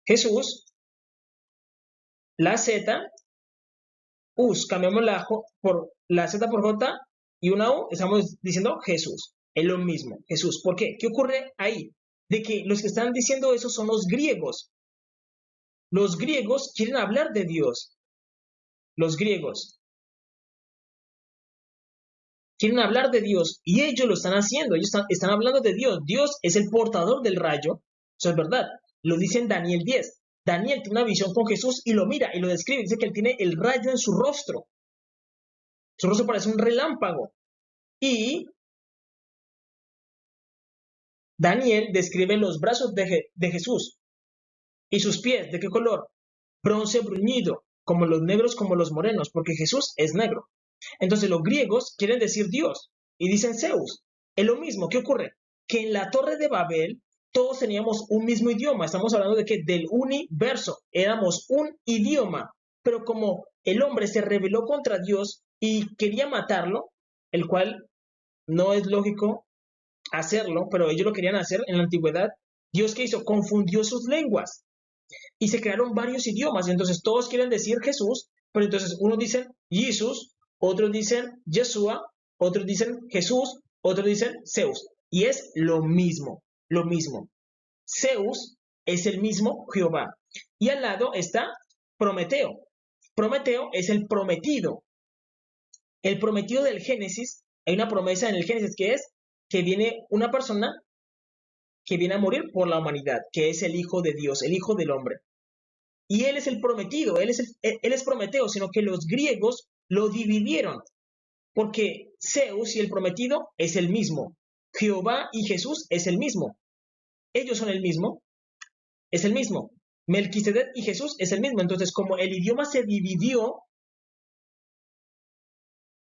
S1: Jesús, la Z, cambiamos por la Z por J y una U, estamos diciendo Jesús. Es lo mismo, Jesús. ¿Por qué? ¿Qué ocurre ahí? De que los que están diciendo eso son los griegos. Los griegos quieren hablar de Dios. Los griegos quieren hablar de Dios y ellos lo están haciendo. Ellos están hablando de Dios. Dios es el portador del rayo. Eso es verdad. Lo dice en Daniel 10. Daniel tiene una visión con Jesús y lo mira y lo describe. Dice que él tiene el rayo en su rostro. Su rostro parece un relámpago. Y Daniel describe los brazos de Jesús y sus pies. ¿De qué color? Bronce bruñido, como los negros como los morenos, porque Jesús es negro. Entonces los griegos quieren decir Dios y dicen Zeus. Es lo mismo. ¿Qué ocurre? Que en la torre de Babel todos teníamos un mismo idioma. Estamos hablando de que del universo éramos un idioma. Pero como el hombre se rebeló contra Dios y quería matarlo, el cual no es lógico hacerlo, pero ellos lo querían hacer en la antigüedad, Dios, ¿qué hizo? Confundió sus lenguas y se crearon varios idiomas. Entonces todos quieren decir Jesús, pero entonces unos dicen Jesús, otros dicen Yeshua, otros dicen Jesús, otros dicen Zeus. Y es lo mismo, lo mismo. Zeus es el mismo Jehová. Y al lado está Prometeo. Prometeo es el prometido. El prometido del Génesis. Hay una promesa en el Génesis que es que viene una persona que viene a morir por la humanidad, que es el Hijo de Dios, el Hijo del Hombre. Y él es el prometido, él es Prometeo, sino que los griegos lo dividieron, porque Zeus y el prometido es el mismo, Jehová y Jesús es el mismo, ellos son el mismo, es el mismo, Melquisedec y Jesús es el mismo. Entonces, como el idioma se dividió,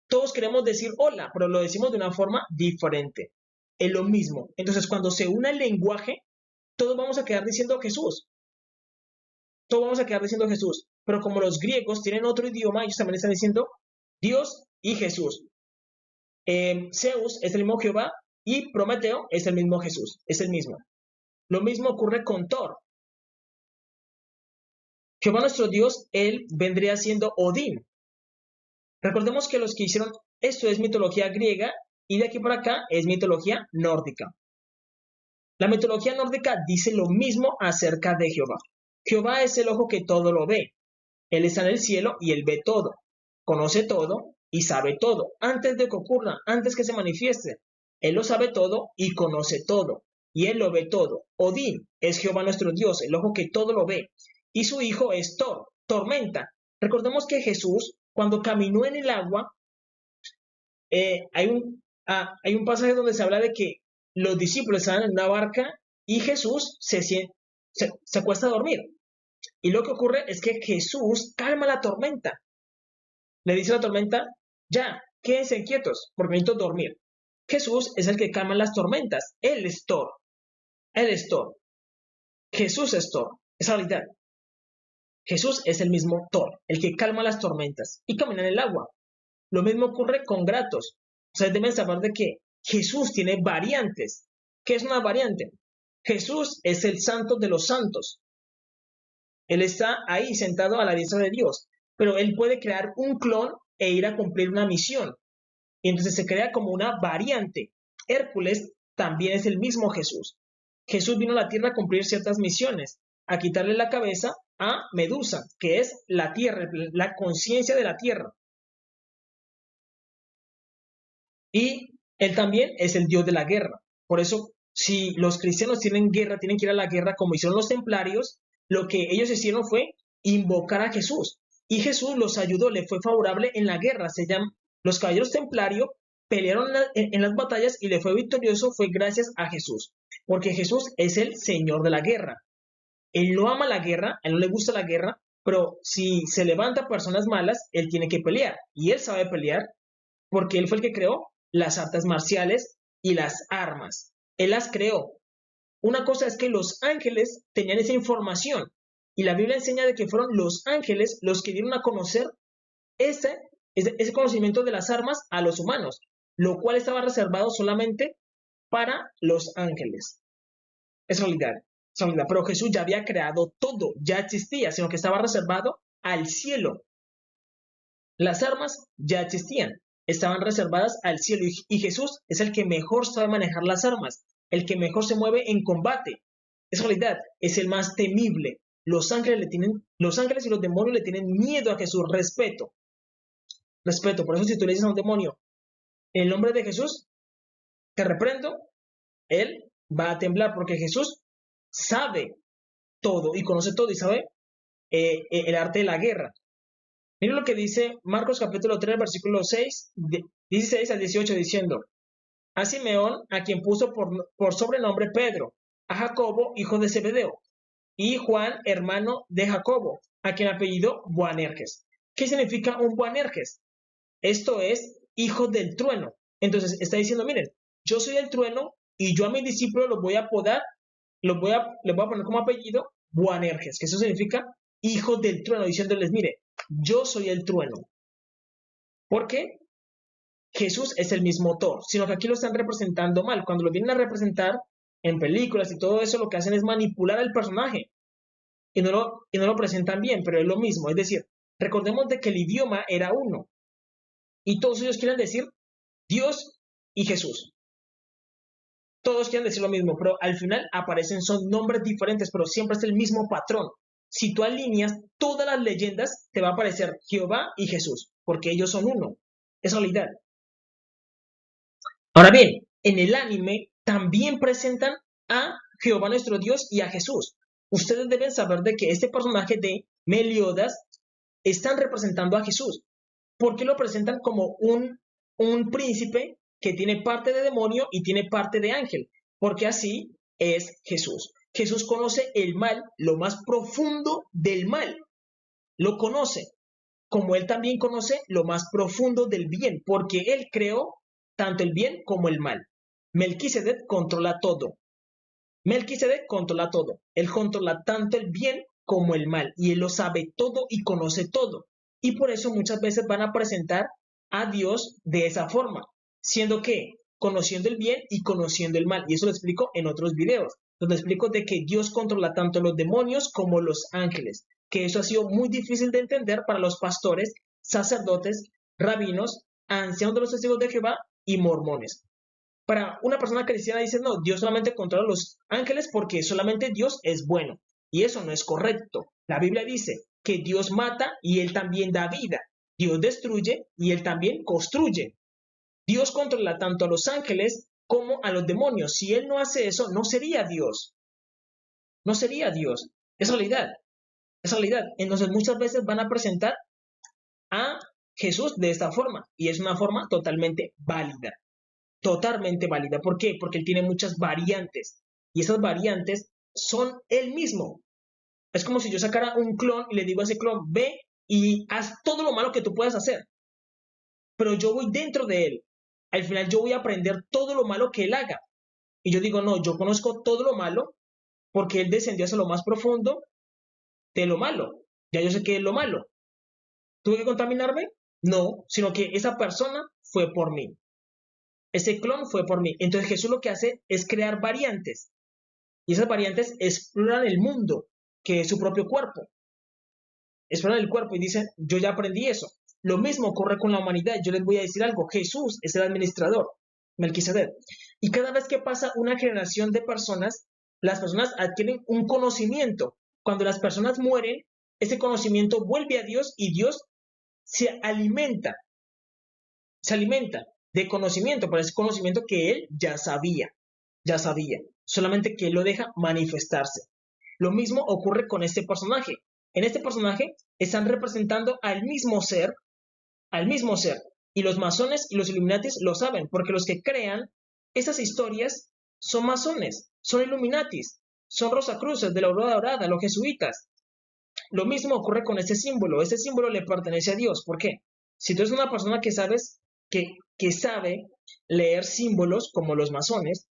S1: todos queremos decir hola, pero lo decimos de una forma diferente, es lo mismo. Entonces, cuando se une el lenguaje, todos vamos a quedar diciendo Jesús, todos vamos a quedar diciendo Jesús, pero como los griegos tienen otro idioma, ellos también están diciendo Dios y Jesús. Zeus es el mismo Jehová y Prometeo es el mismo Jesús, es el mismo. Lo mismo ocurre con Thor. Jehová nuestro Dios, él vendría siendo Odín. Recordemos que los que hicieron esto es mitología griega y de aquí por acá es mitología nórdica. La mitología nórdica dice lo mismo acerca de Jehová. Jehová es el ojo que todo lo ve. Él está en el cielo y él ve todo, conoce todo y sabe todo, antes de que ocurra, antes que se manifieste. Él lo sabe todo y conoce todo, y él lo ve todo. Odín es Jehová nuestro Dios, el ojo que todo lo ve, y su hijo es Thor, tormenta. Recordemos que Jesús, cuando caminó en el agua, hay un pasaje donde se habla de que los discípulos estaban en una barca y Jesús se acuesta a dormir. Y lo que ocurre es que Jesús calma la tormenta. Le dice a la tormenta, ya, quédense quietos, porque necesito dormir. Jesús es el que calma las tormentas. Él es Thor. Él es Thor. Jesús es Thor. Es realidad. Jesús es el mismo Thor, el que calma las tormentas y camina en el agua. Lo mismo ocurre con Kratos. Ustedes deben saber de que Jesús tiene variantes. ¿Qué es una variante? Jesús es el santo de los santos. Él está ahí sentado a la diestra de Dios, pero él puede crear un clon e ir a cumplir una misión. Y entonces se crea como una variante. Hércules también es el mismo Jesús. Jesús vino a la tierra a cumplir ciertas misiones, a quitarle la cabeza a Medusa, que es la tierra, la conciencia de la tierra. Y él también es el Dios de la guerra. Por eso, si los cristianos tienen guerra, tienen que ir a la guerra como hicieron los templarios, lo que ellos hicieron fue invocar a Jesús. Y Jesús los ayudó, le fue favorable en la guerra. Los caballeros templarios pelearon en las batallas y le fue victorioso, fue gracias a Jesús. Porque Jesús es el Señor de la guerra. Él no ama la guerra, a él no le gusta la guerra, pero si se levanta personas malas, él tiene que pelear. Y él sabe pelear porque él fue el que creó las artes marciales y las armas. Él las creó. Una cosa es que los ángeles tenían esa información y la Biblia enseña de que fueron los ángeles los que dieron a conocer ese conocimiento de las armas a los humanos, lo cual estaba reservado solamente para los ángeles. Es realidad, es realidad. Pero Jesús ya había creado todo, ya existía, sino que estaba reservado al cielo. Las armas ya existían, estaban reservadas al cielo y Jesús es el que mejor sabe manejar las armas, el que mejor se mueve en combate. Es realidad, es el más temible. Los ángeles y los demonios le tienen miedo a Jesús, respeto. Respeto, por eso si tú le dices a un demonio, en el nombre de Jesús, te reprendo, él va a temblar porque Jesús sabe todo y conoce todo y sabe el arte de la guerra. Miren lo que dice Marcos capítulo 3, versículo 6, 16 al 18, diciendo: a Simeón, a quien puso por sobrenombre Pedro, a Jacobo, hijo de Zebedeo, y Juan, hermano de Jacobo, a quien apellidó Boanerges. ¿Qué significa un Boanerges? Esto es hijo del trueno. Entonces está diciendo, miren, yo soy el trueno y yo a mis discípulos los voy a apodar, les voy a poner como apellido Boanerges, que eso significa hijo del trueno, diciéndoles, mire, yo soy el trueno. ¿Por qué? Jesús es el mismo Thor, sino que aquí lo están representando mal. Cuando lo vienen a representar en películas y todo eso, lo que hacen es manipular al personaje y no lo presentan bien, pero es lo mismo. Es decir, recordemos de que el idioma era uno y todos ellos quieren decir Dios y Jesús. Todos quieren decir lo mismo, pero al final aparecen, son nombres diferentes, pero siempre es el mismo patrón. Si tú alineas todas las leyendas, te va a aparecer Jehová y Jesús, porque ellos son uno. Es realidad. Ahora bien, en el anime también presentan a Jehová nuestro Dios y a Jesús. Ustedes deben saber de que este personaje de Meliodas están representando a Jesús. ¿Por qué lo presentan como un príncipe que tiene parte de demonio y tiene parte de ángel? Porque así es Jesús. Jesús conoce el mal, lo más profundo del mal. Lo conoce, como él también conoce lo más profundo del bien, porque él creó tanto el bien como el mal. Melquisedec controla todo. Melquisedec controla todo. Él controla tanto el bien como el mal, y él lo sabe todo y conoce todo. Y por eso muchas veces van a presentar a Dios de esa forma, siendo que conociendo el bien y conociendo el mal. Y eso lo explico en otros videos, donde explico de que Dios controla tanto los demonios como los ángeles, que eso ha sido muy difícil de entender para los pastores, sacerdotes, rabinos, ancianos de los testigos de Jehová y mormones. Para una persona cristiana dice, no, Dios solamente controla a los ángeles porque solamente Dios es bueno. Y eso no es correcto. La Biblia dice que Dios mata y Él también da vida. Dios destruye y Él también construye. Dios controla tanto a los ángeles como a los demonios. Si Él no hace eso, no sería Dios. No sería Dios. Es realidad. Es realidad. Entonces muchas veces van a presentar a Jesús de esta forma. Y es una forma totalmente válida. Totalmente válida. ¿Por qué? Porque él tiene muchas variantes. Y esas variantes son él mismo. Es como si yo sacara un clon y le digo a ese clon, ve y haz todo lo malo que tú puedas hacer. Pero yo voy dentro de él. Al final yo voy a aprender todo lo malo que él haga. Y yo digo, no, yo conozco todo lo malo porque él descendió hacia lo más profundo de lo malo. Ya yo sé qué es lo malo. ¿Tuve que contaminarme? No, sino que esa persona fue por mí. Ese clon fue por mí. Entonces Jesús lo que hace es crear variantes. Y esas variantes exploran el mundo, que es su propio cuerpo. Exploran el cuerpo y dicen, yo ya aprendí eso. Lo mismo ocurre con la humanidad. Yo les voy a decir algo. Jesús es el administrador, Melquisedec. Y cada vez que pasa una generación de personas, las personas adquieren un conocimiento. Cuando las personas mueren, ese conocimiento vuelve a Dios y Dios se alimenta de conocimiento, pero es conocimiento que él ya sabía, solamente que él lo deja manifestarse. Lo mismo ocurre con este personaje. En este personaje están representando al mismo ser, y los masones y los illuminatis lo saben, porque los que crean esas historias son masones, son illuminatis, son rosacruces de la aurora dorada, los jesuitas. Lo mismo ocurre con este símbolo le pertenece a Dios. ¿Por qué? Si tú eres una persona que sabe leer símbolos como los masones,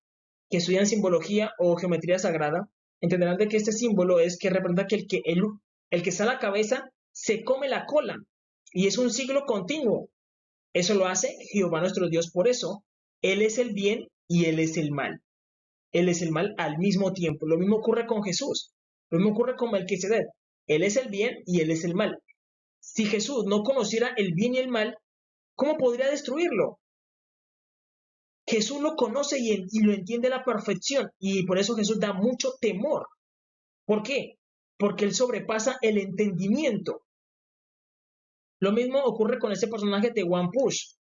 S1: que estudian simbología o geometría sagrada, entenderán de que este símbolo es que representa que el que está a la cabeza se come la cola y es un siglo continuo. Eso lo hace Jehová nuestro Dios. Por eso, Él es el bien y Él es el mal. Él es el mal al mismo tiempo. Lo mismo ocurre con Jesús. Lo mismo ocurre con Melquisedec. Él es el bien y Él es el mal. Si Jesús no conociera el bien y el mal, ¿cómo podría destruirlo? Jesús lo conoce y lo entiende a la perfección, y por eso Jesús da mucho temor. ¿Por qué? Porque él sobrepasa el entendimiento. Lo mismo ocurre con ese personaje de One Push.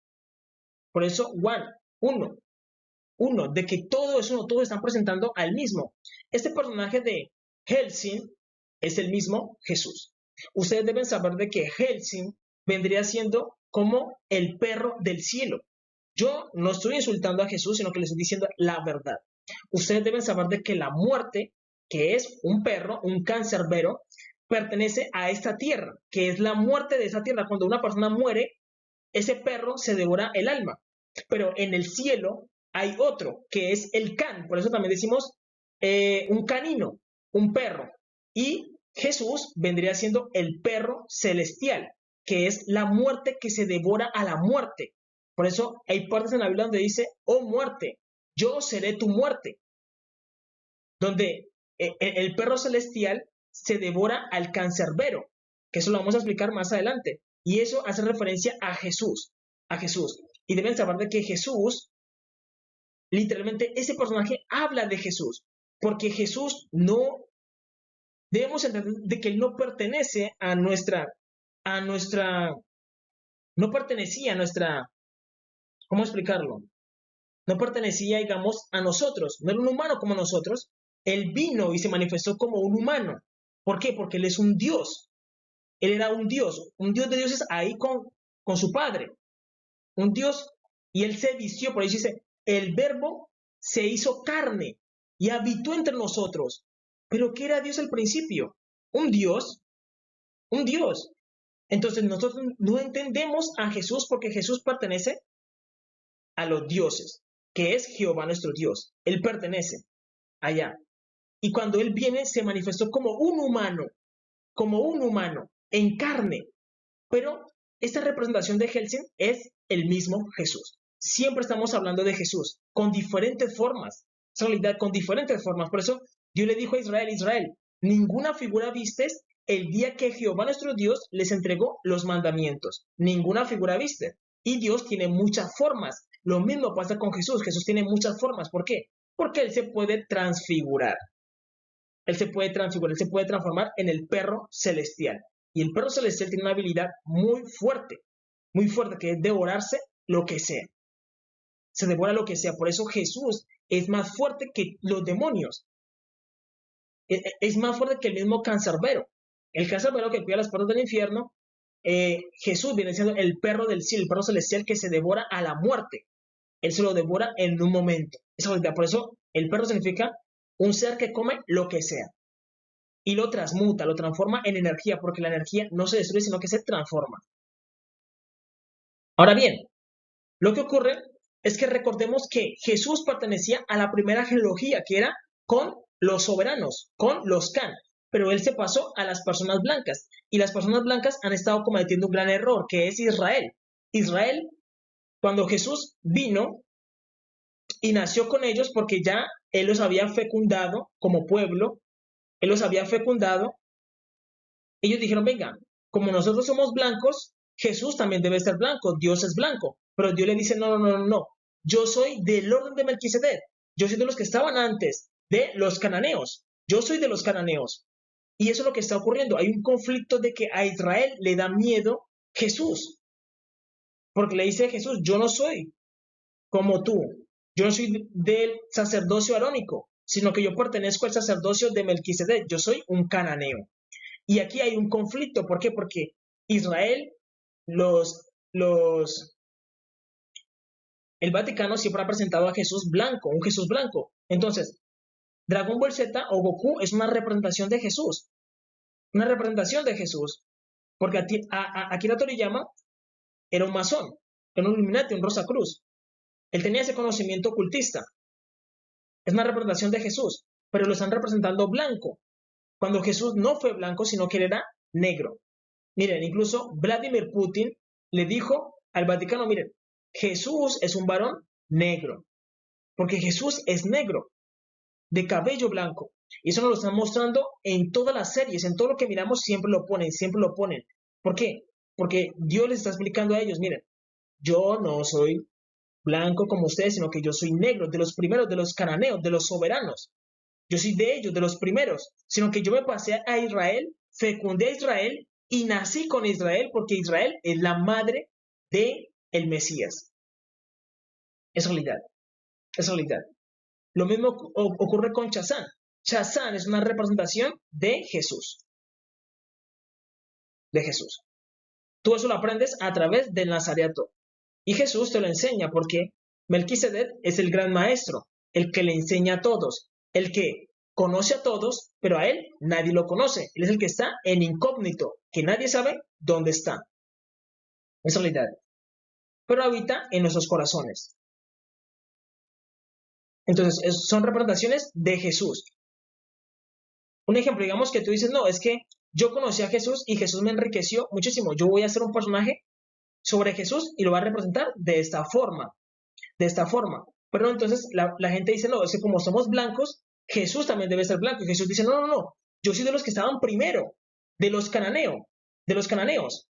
S1: Por eso, uno, de que todo es uno, todos están presentando al mismo. Este personaje de Hellsing es el mismo Jesús. Ustedes deben saber de que Hellsing vendría siendo como el perro del cielo. Yo no estoy insultando a Jesús, sino que les estoy diciendo la verdad. Ustedes deben saber de que la muerte, que es un perro, un cancerbero, pertenece a esta tierra, que es la muerte de esa tierra. Cuando una persona muere, ese perro se devora el alma. Pero en el cielo hay otro, que es el can. Por eso también decimos un canino, un perro. Y Jesús vendría siendo el perro celestial, que es la muerte que se devora a la muerte. Por eso hay partes en la Biblia donde dice, oh muerte, yo seré tu muerte. Donde el perro celestial se devora al cancerbero, que eso lo vamos a explicar más adelante. Y eso hace referencia a Jesús, a Jesús. Y deben saber de que Jesús, literalmente ese personaje habla de Jesús, porque Jesús no, debemos entender de que él no pertenece no pertenecía a nuestra, ¿cómo explicarlo? No pertenecía, digamos, a nosotros, no era un humano como nosotros. Él vino y se manifestó como un humano. ¿Por qué? Porque él es un Dios. Él era un Dios de dioses ahí con su Padre, un Dios, y él se vistió, por ahí dice, el verbo se hizo carne y habitó entre nosotros. Pero ¿qué era Dios al principio? Un Dios, un Dios. Entonces nosotros no entendemos a Jesús porque Jesús pertenece a los dioses, que es Jehová nuestro Dios. Él pertenece allá. Y cuando él viene, se manifestó como un humano, en carne. Pero esta representación de Helsing es el mismo Jesús. Siempre estamos hablando de Jesús, con diferentes formas, en realidad con diferentes formas. Por eso Dios le dijo a Israel, Israel, ninguna figura vistes el día que Jehová nuestro Dios les entregó los mandamientos. Ninguna figura viste. Y Dios tiene muchas formas. Lo mismo pasa con Jesús. Jesús tiene muchas formas. ¿Por qué? Porque Él se puede transfigurar. Él se puede transfigurar, Él se puede transformar en el perro celestial. Y el perro celestial tiene una habilidad muy fuerte, que es devorarse lo que sea. Se devora lo que sea. Por eso Jesús es más fuerte que los demonios. Es más fuerte que el mismo cancerbero. El cancerbero que cuida las puertas del infierno, Jesús viene siendo el perro del cielo, el perro celestial que se devora a la muerte. Él se lo devora en un momento. Por eso el perro significa un ser que come lo que sea. Y lo transmuta, lo transforma en energía, porque la energía no se destruye, sino que se transforma. Ahora bien, lo que ocurre es que recordemos que Jesús pertenecía a la primera genealogía, que era con los soberanos, con los Can, pero él se pasó a las personas blancas, y las personas blancas han estado cometiendo un gran error, que es Israel. Israel, cuando Jesús vino y nació con ellos, porque ya él los había fecundado como pueblo, él los había fecundado, ellos dijeron, venga, como nosotros somos blancos, Jesús también debe ser blanco, Dios es blanco. Pero Dios le dice, no, no, no, no, yo soy del orden de Melquisedec, yo soy de los que estaban antes, de los cananeos, yo soy de los cananeos. Y eso es lo que está ocurriendo, hay un conflicto de que a Israel le da miedo Jesús, porque le dice a Jesús, yo no soy como tú, yo no soy del sacerdocio arónico, sino que yo pertenezco al sacerdocio de Melquisedec, yo soy un cananeo. Y aquí hay un conflicto. ¿Por qué? Porque Israel, el Vaticano siempre ha presentado a Jesús blanco, un Jesús blanco. Entonces, Dragon Ball Z o Goku es una representación de Jesús. Una representación de Jesús. Porque Akira Toriyama era un masón, era un Illuminati, un Rosacruz. Él tenía ese conocimiento ocultista. Es una representación de Jesús, pero lo están representando blanco. Cuando Jesús no fue blanco, sino que él era negro. Miren, incluso Vladimir Putin le dijo al Vaticano, miren, Jesús es un varón negro, porque Jesús es negro, de cabello blanco. Y eso nos lo están mostrando en todas las series, en todo lo que miramos siempre lo ponen, siempre lo ponen. ¿Por qué? Porque Dios les está explicando a ellos, miren, yo no soy blanco como ustedes, sino que yo soy negro, de los primeros, de los cananeos, de los soberanos. Yo soy de ellos, de los primeros, sino que yo me pasé a Israel, fecundé a Israel y nací con Israel porque Israel es la madre de el Mesías. Es realidad, es realidad. Lo mismo ocurre con Chazán. Chazán es una representación de Jesús. De Jesús. Tú eso lo aprendes a través del Nazareato. Y Jesús te lo enseña porque Melquisedec es el gran maestro, el que le enseña a todos, el que conoce a todos, pero a él nadie lo conoce. Él es el que está en incógnito, que nadie sabe dónde está. Es realidad. Pero habita en nuestros corazones. Entonces, son representaciones de Jesús. Un ejemplo, digamos que tú dices, no, es que yo conocí a Jesús y Jesús me enriqueció muchísimo. Yo voy a hacer un personaje sobre Jesús y lo va a representar de esta forma, de esta forma. Pero entonces la gente dice, no, es que como somos blancos, Jesús también debe ser blanco. Y Jesús dice, no, no, no, yo soy de los que estaban primero, de los cananeos,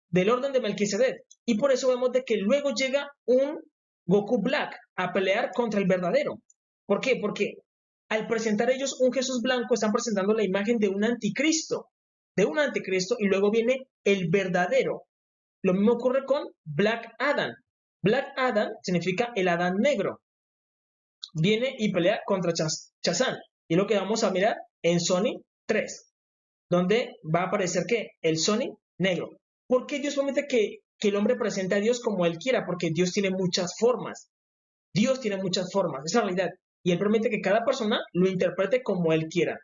S1: del orden de Melquisedec. Y por eso vemos de que luego llega un Goku Black a pelear contra el verdadero. ¿Por qué? Porque al presentar ellos un Jesús blanco, están presentando la imagen de un anticristo, y luego viene el verdadero. Lo mismo ocurre con Black Adam. Black Adam significa el Adán negro. Viene y pelea contra Shazam. Y lo que vamos a mirar en Sonic 3, donde va a aparecer que el Sonic negro. ¿Por qué Dios permite que el hombre presente a Dios como él quiera? Porque Dios tiene muchas formas. Dios tiene muchas formas, esa es la realidad. Y él permite que cada persona lo interprete como él quiera.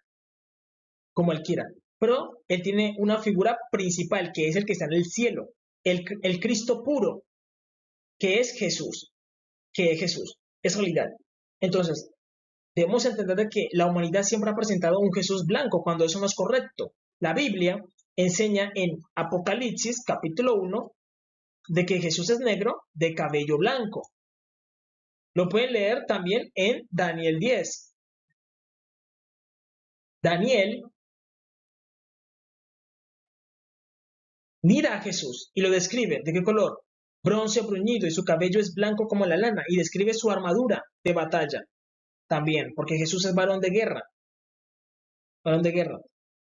S1: Como él quiera. Pero él tiene una figura principal, que es el que está en el cielo. El Cristo puro, que es Jesús. Que es Jesús. Es realidad. Entonces, debemos entender que la humanidad siempre ha presentado un Jesús blanco cuando eso no es correcto. La Biblia enseña en Apocalipsis capítulo 1 de que Jesús es negro de cabello blanco. Lo pueden leer también en Daniel 10. Daniel mira a Jesús y lo describe. ¿De qué color? Bronce bruñido, y su cabello es blanco como la lana, y describe su armadura de batalla también, porque Jesús es varón de guerra. Varón de guerra.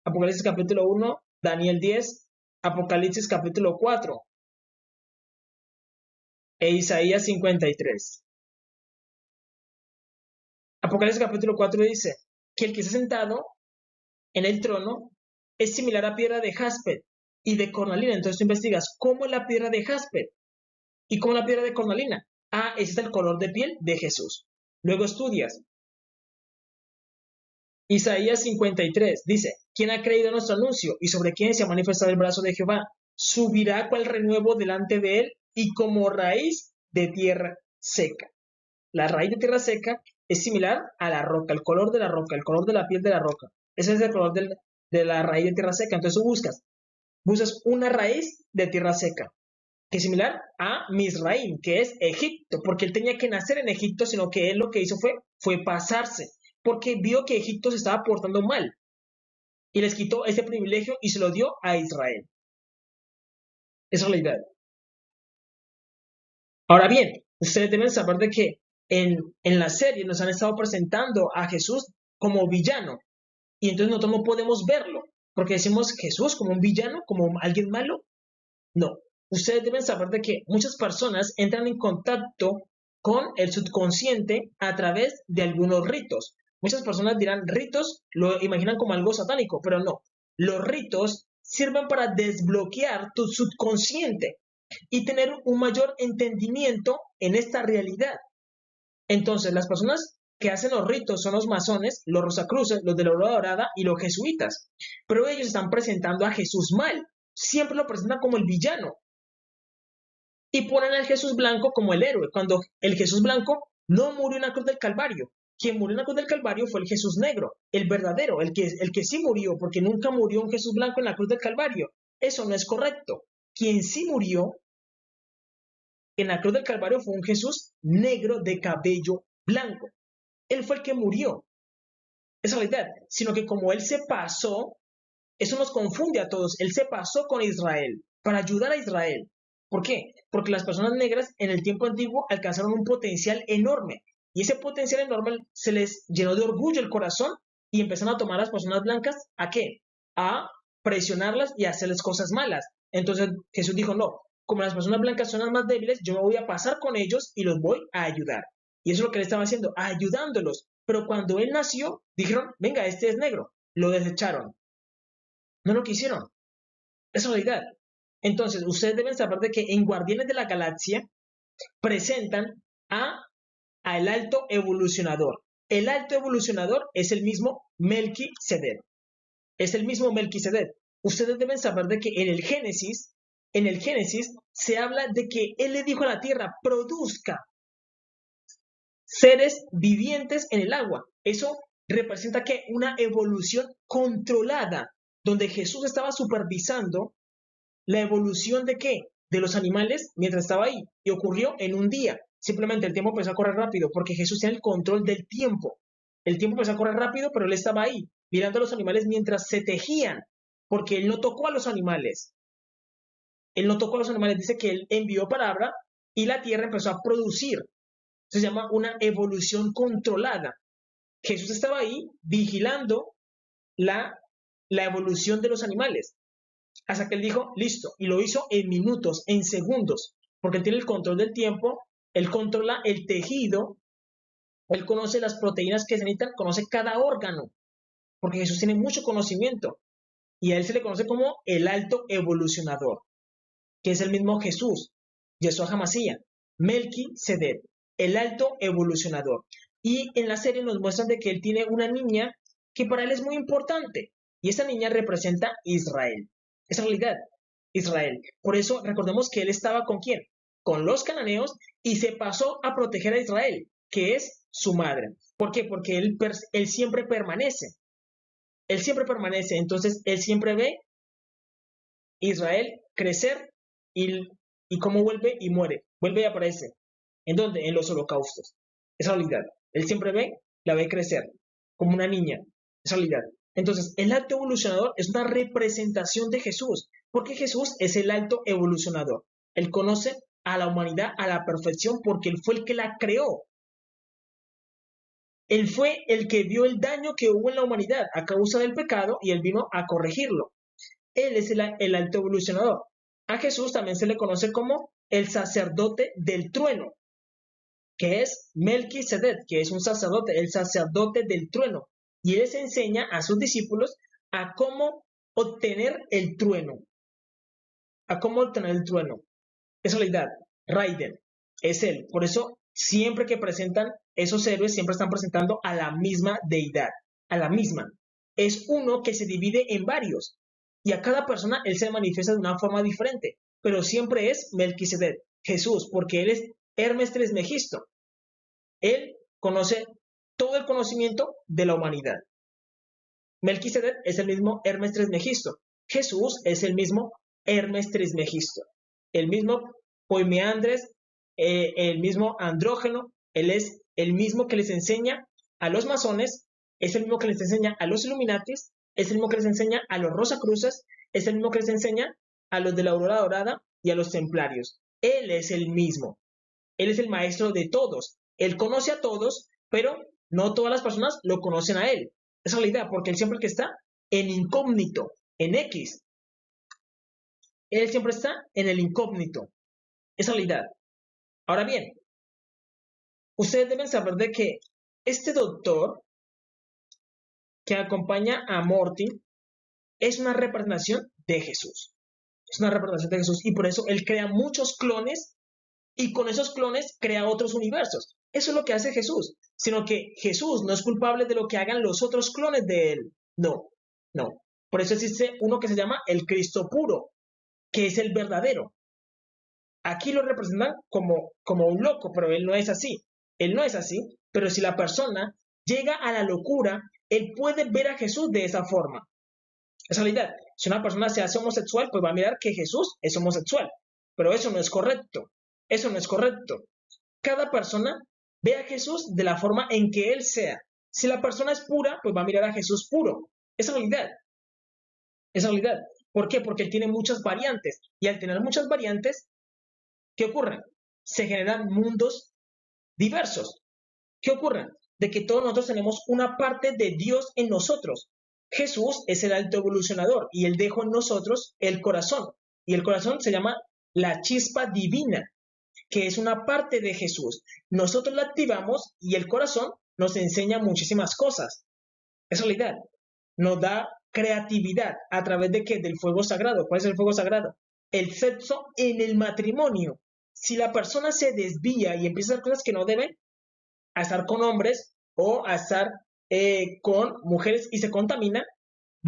S1: Apocalipsis capítulo 1, Daniel 10, Apocalipsis capítulo 4 e Isaías 53. Apocalipsis capítulo 4 dice que el que está sentado en el trono es similar a piedra de jaspe y de cornalina. Entonces tú investigas cómo es la piedra de jaspe y cómo es la piedra de cornalina. Ah, ese es el color de piel de Jesús. Luego estudias. Isaías 53 dice, ¿quién ha creído nuestro anuncio y sobre quién se ha manifestado el brazo de Jehová? Subirá cual renuevo delante de él y como raíz de tierra seca. La raíz de tierra seca es similar a la roca, el color de la roca, el color de la piel de la roca. Ese es el color de la raíz de tierra seca. Entonces tú buscas una raíz de tierra seca, que es similar a Misraim, que es Egipto, porque él tenía que nacer en Egipto, sino que él lo que hizo fue pasarse, porque vio que Egipto se estaba portando mal y les quitó ese privilegio y se lo dio a Israel. Esa es la idea. Ahora bien, ustedes deben saber de que en la serie nos han estado presentando a Jesús como villano, y entonces nosotros no podemos verlo, porque decimos Jesús como un villano, como alguien malo. No, ustedes deben saber de que muchas personas entran en contacto con el subconsciente a través de algunos ritos. Muchas personas dirán ritos, lo imaginan como algo satánico, pero no. Los ritos sirven para desbloquear tu subconsciente y tener un mayor entendimiento en esta realidad. Entonces, las personas que hacen los ritos son los masones, los rosacruces, los de la aurora dorada y los jesuitas. Pero ellos están presentando a Jesús mal. Siempre lo presentan como el villano. Y ponen al Jesús blanco como el héroe, cuando el Jesús blanco no murió en la cruz del Calvario. Quien murió en la cruz del Calvario fue el Jesús negro, el verdadero, el que sí murió, porque nunca murió un Jesús blanco en la cruz del Calvario. Eso no es correcto. Quien sí murió en la cruz del Calvario fue un Jesús negro de cabello blanco. Él fue el que murió. Esa es la realidad. Sino que como él se pasó, eso nos confunde a todos. Él se pasó con Israel para ayudar a Israel. ¿Por qué? Porque las personas negras en el tiempo antiguo alcanzaron un potencial enorme. Y ese potencial enorme se les llenó de orgullo el corazón y empezaron a tomar a las personas blancas, ¿a qué? A presionarlas y a hacerles cosas malas. Entonces Jesús dijo, no, como las personas blancas son las más débiles, yo me voy a pasar con ellos y los voy a ayudar. Y eso es lo que él estaba haciendo, ayudándolos. Pero cuando él nació, dijeron, venga, este es negro. Lo desecharon. No lo quisieron. Es realidad. Entonces, ustedes deben saber de que en Guardianes de la Galaxia presentan al alto evolucionador. El alto evolucionador es el mismo Melquisedec. Es el mismo Melquisedec. Ustedes deben saber de que en el Génesis se habla de que él le dijo a la tierra, produzca seres vivientes en el agua. Eso representa que una evolución controlada, donde Jesús estaba supervisando la evolución de qué? De los animales mientras estaba ahí. Y ocurrió en un día. Simplemente el tiempo empezó a correr rápido porque Jesús tiene el control del tiempo. El tiempo empezó a correr rápido, pero él estaba ahí, mirando a los animales mientras se tejían, porque él no tocó a los animales. Él no tocó a los animales, dice que él envió palabra y la tierra empezó a producir. Se llama una evolución controlada. Jesús estaba ahí vigilando la evolución de los animales. Hasta que él dijo, listo, y lo hizo en minutos, en segundos, porque él tiene el control del tiempo, él controla el tejido, él conoce las proteínas que se necesitan, conoce cada órgano, porque Jesús tiene mucho conocimiento, y a él se le conoce como el alto evolucionador, que es el mismo Jesús, Yeshua HaMashiach, Melquisedec, el alto evolucionador. Y en la serie nos muestran de que él tiene una niña que para él es muy importante, y esa niña representa Israel. Es realidad, Israel. Por eso recordemos que él estaba ¿con quién? Con los cananeos y se pasó a proteger a Israel, que es su madre. ¿Por qué? Porque él siempre permanece. Él siempre permanece. Entonces, él siempre ve Israel crecer y cómo vuelve y muere. Vuelve y aparece. ¿En dónde? En los holocaustos. Es realidad. Él siempre la ve crecer como una niña. Es realidad. Entonces, el alto evolucionador es una representación de Jesús, porque Jesús es el alto evolucionador. Él conoce a la humanidad a la perfección porque él fue el que la creó. Él fue el que vio el daño que hubo en la humanidad a causa del pecado y él vino a corregirlo. Él es el alto evolucionador. A Jesús también se le conoce como el sacerdote del trueno, que es Melquisedec, que es un sacerdote, el sacerdote del trueno. Y él les enseña a sus discípulos a cómo obtener el trueno. A cómo obtener el trueno. Es realidad. Raiden es él. Por eso, siempre que presentan esos héroes, siempre están presentando a la misma deidad. A la misma. Es uno que se divide en varios. Y a cada persona él se manifiesta de una forma diferente. Pero siempre es Melquisedec, Jesús, porque él es Hermes Trismegisto. Él conoce todo el conocimiento de la humanidad. Melquisedec es el mismo Hermes Trismegisto. Jesús es el mismo Hermes Trismegisto. El mismo Poimeandres, el mismo andrógeno, él es el mismo que les enseña a los masones, es el mismo que les enseña a los Illuminatis, es el mismo que les enseña a los Rosacruces, es el mismo que les enseña a los de la Aurora Dorada y a los Templarios. Él es el mismo. Él es el maestro de todos. Él conoce a todos, pero no todas las personas lo conocen a él. Es realidad, porque él siempre que está en incógnito, en X. Él siempre está en el incógnito. Es realidad. Ahora bien, ustedes deben saber de que este doctor que acompaña a Morty es una representación de Jesús. Es una representación de Jesús y por eso él crea muchos clones y con esos clones crea otros universos. Eso es lo que hace Jesús, sino que Jesús no es culpable de lo que hagan los otros clones de él. No, no. Por eso existe uno que se llama el Cristo puro, que es el verdadero. Aquí lo representan como un loco, pero él no es así. Él no es así, pero si la persona llega a la locura, él puede ver a Jesús de esa forma. Es realidad. Si una persona se hace homosexual, pues va a mirar que Jesús es homosexual. Pero eso no es correcto. Eso no es correcto. Cada persona ve a Jesús de la forma en que él sea. Si la persona es pura, pues va a mirar a Jesús puro. Es realidad. Es realidad. ¿Por qué? Porque él tiene muchas variantes. Y al tener muchas variantes, ¿qué ocurre? Se generan mundos diversos. ¿Qué ocurre? De que todos nosotros tenemos una parte de Dios en nosotros. Jesús es el alto evolucionador y él dejó en nosotros el corazón. Y el corazón se llama la chispa divina, que es una parte de Jesús. Nosotros la activamos y el corazón nos enseña muchísimas cosas. Es realidad. Nos da creatividad a través de qué? Del fuego sagrado. ¿Cuál es el fuego sagrado? el sexo en el matrimonio. Si la persona se desvía y empieza a hacer cosas que no deben, a estar con hombres o a estar con mujeres y se contamina,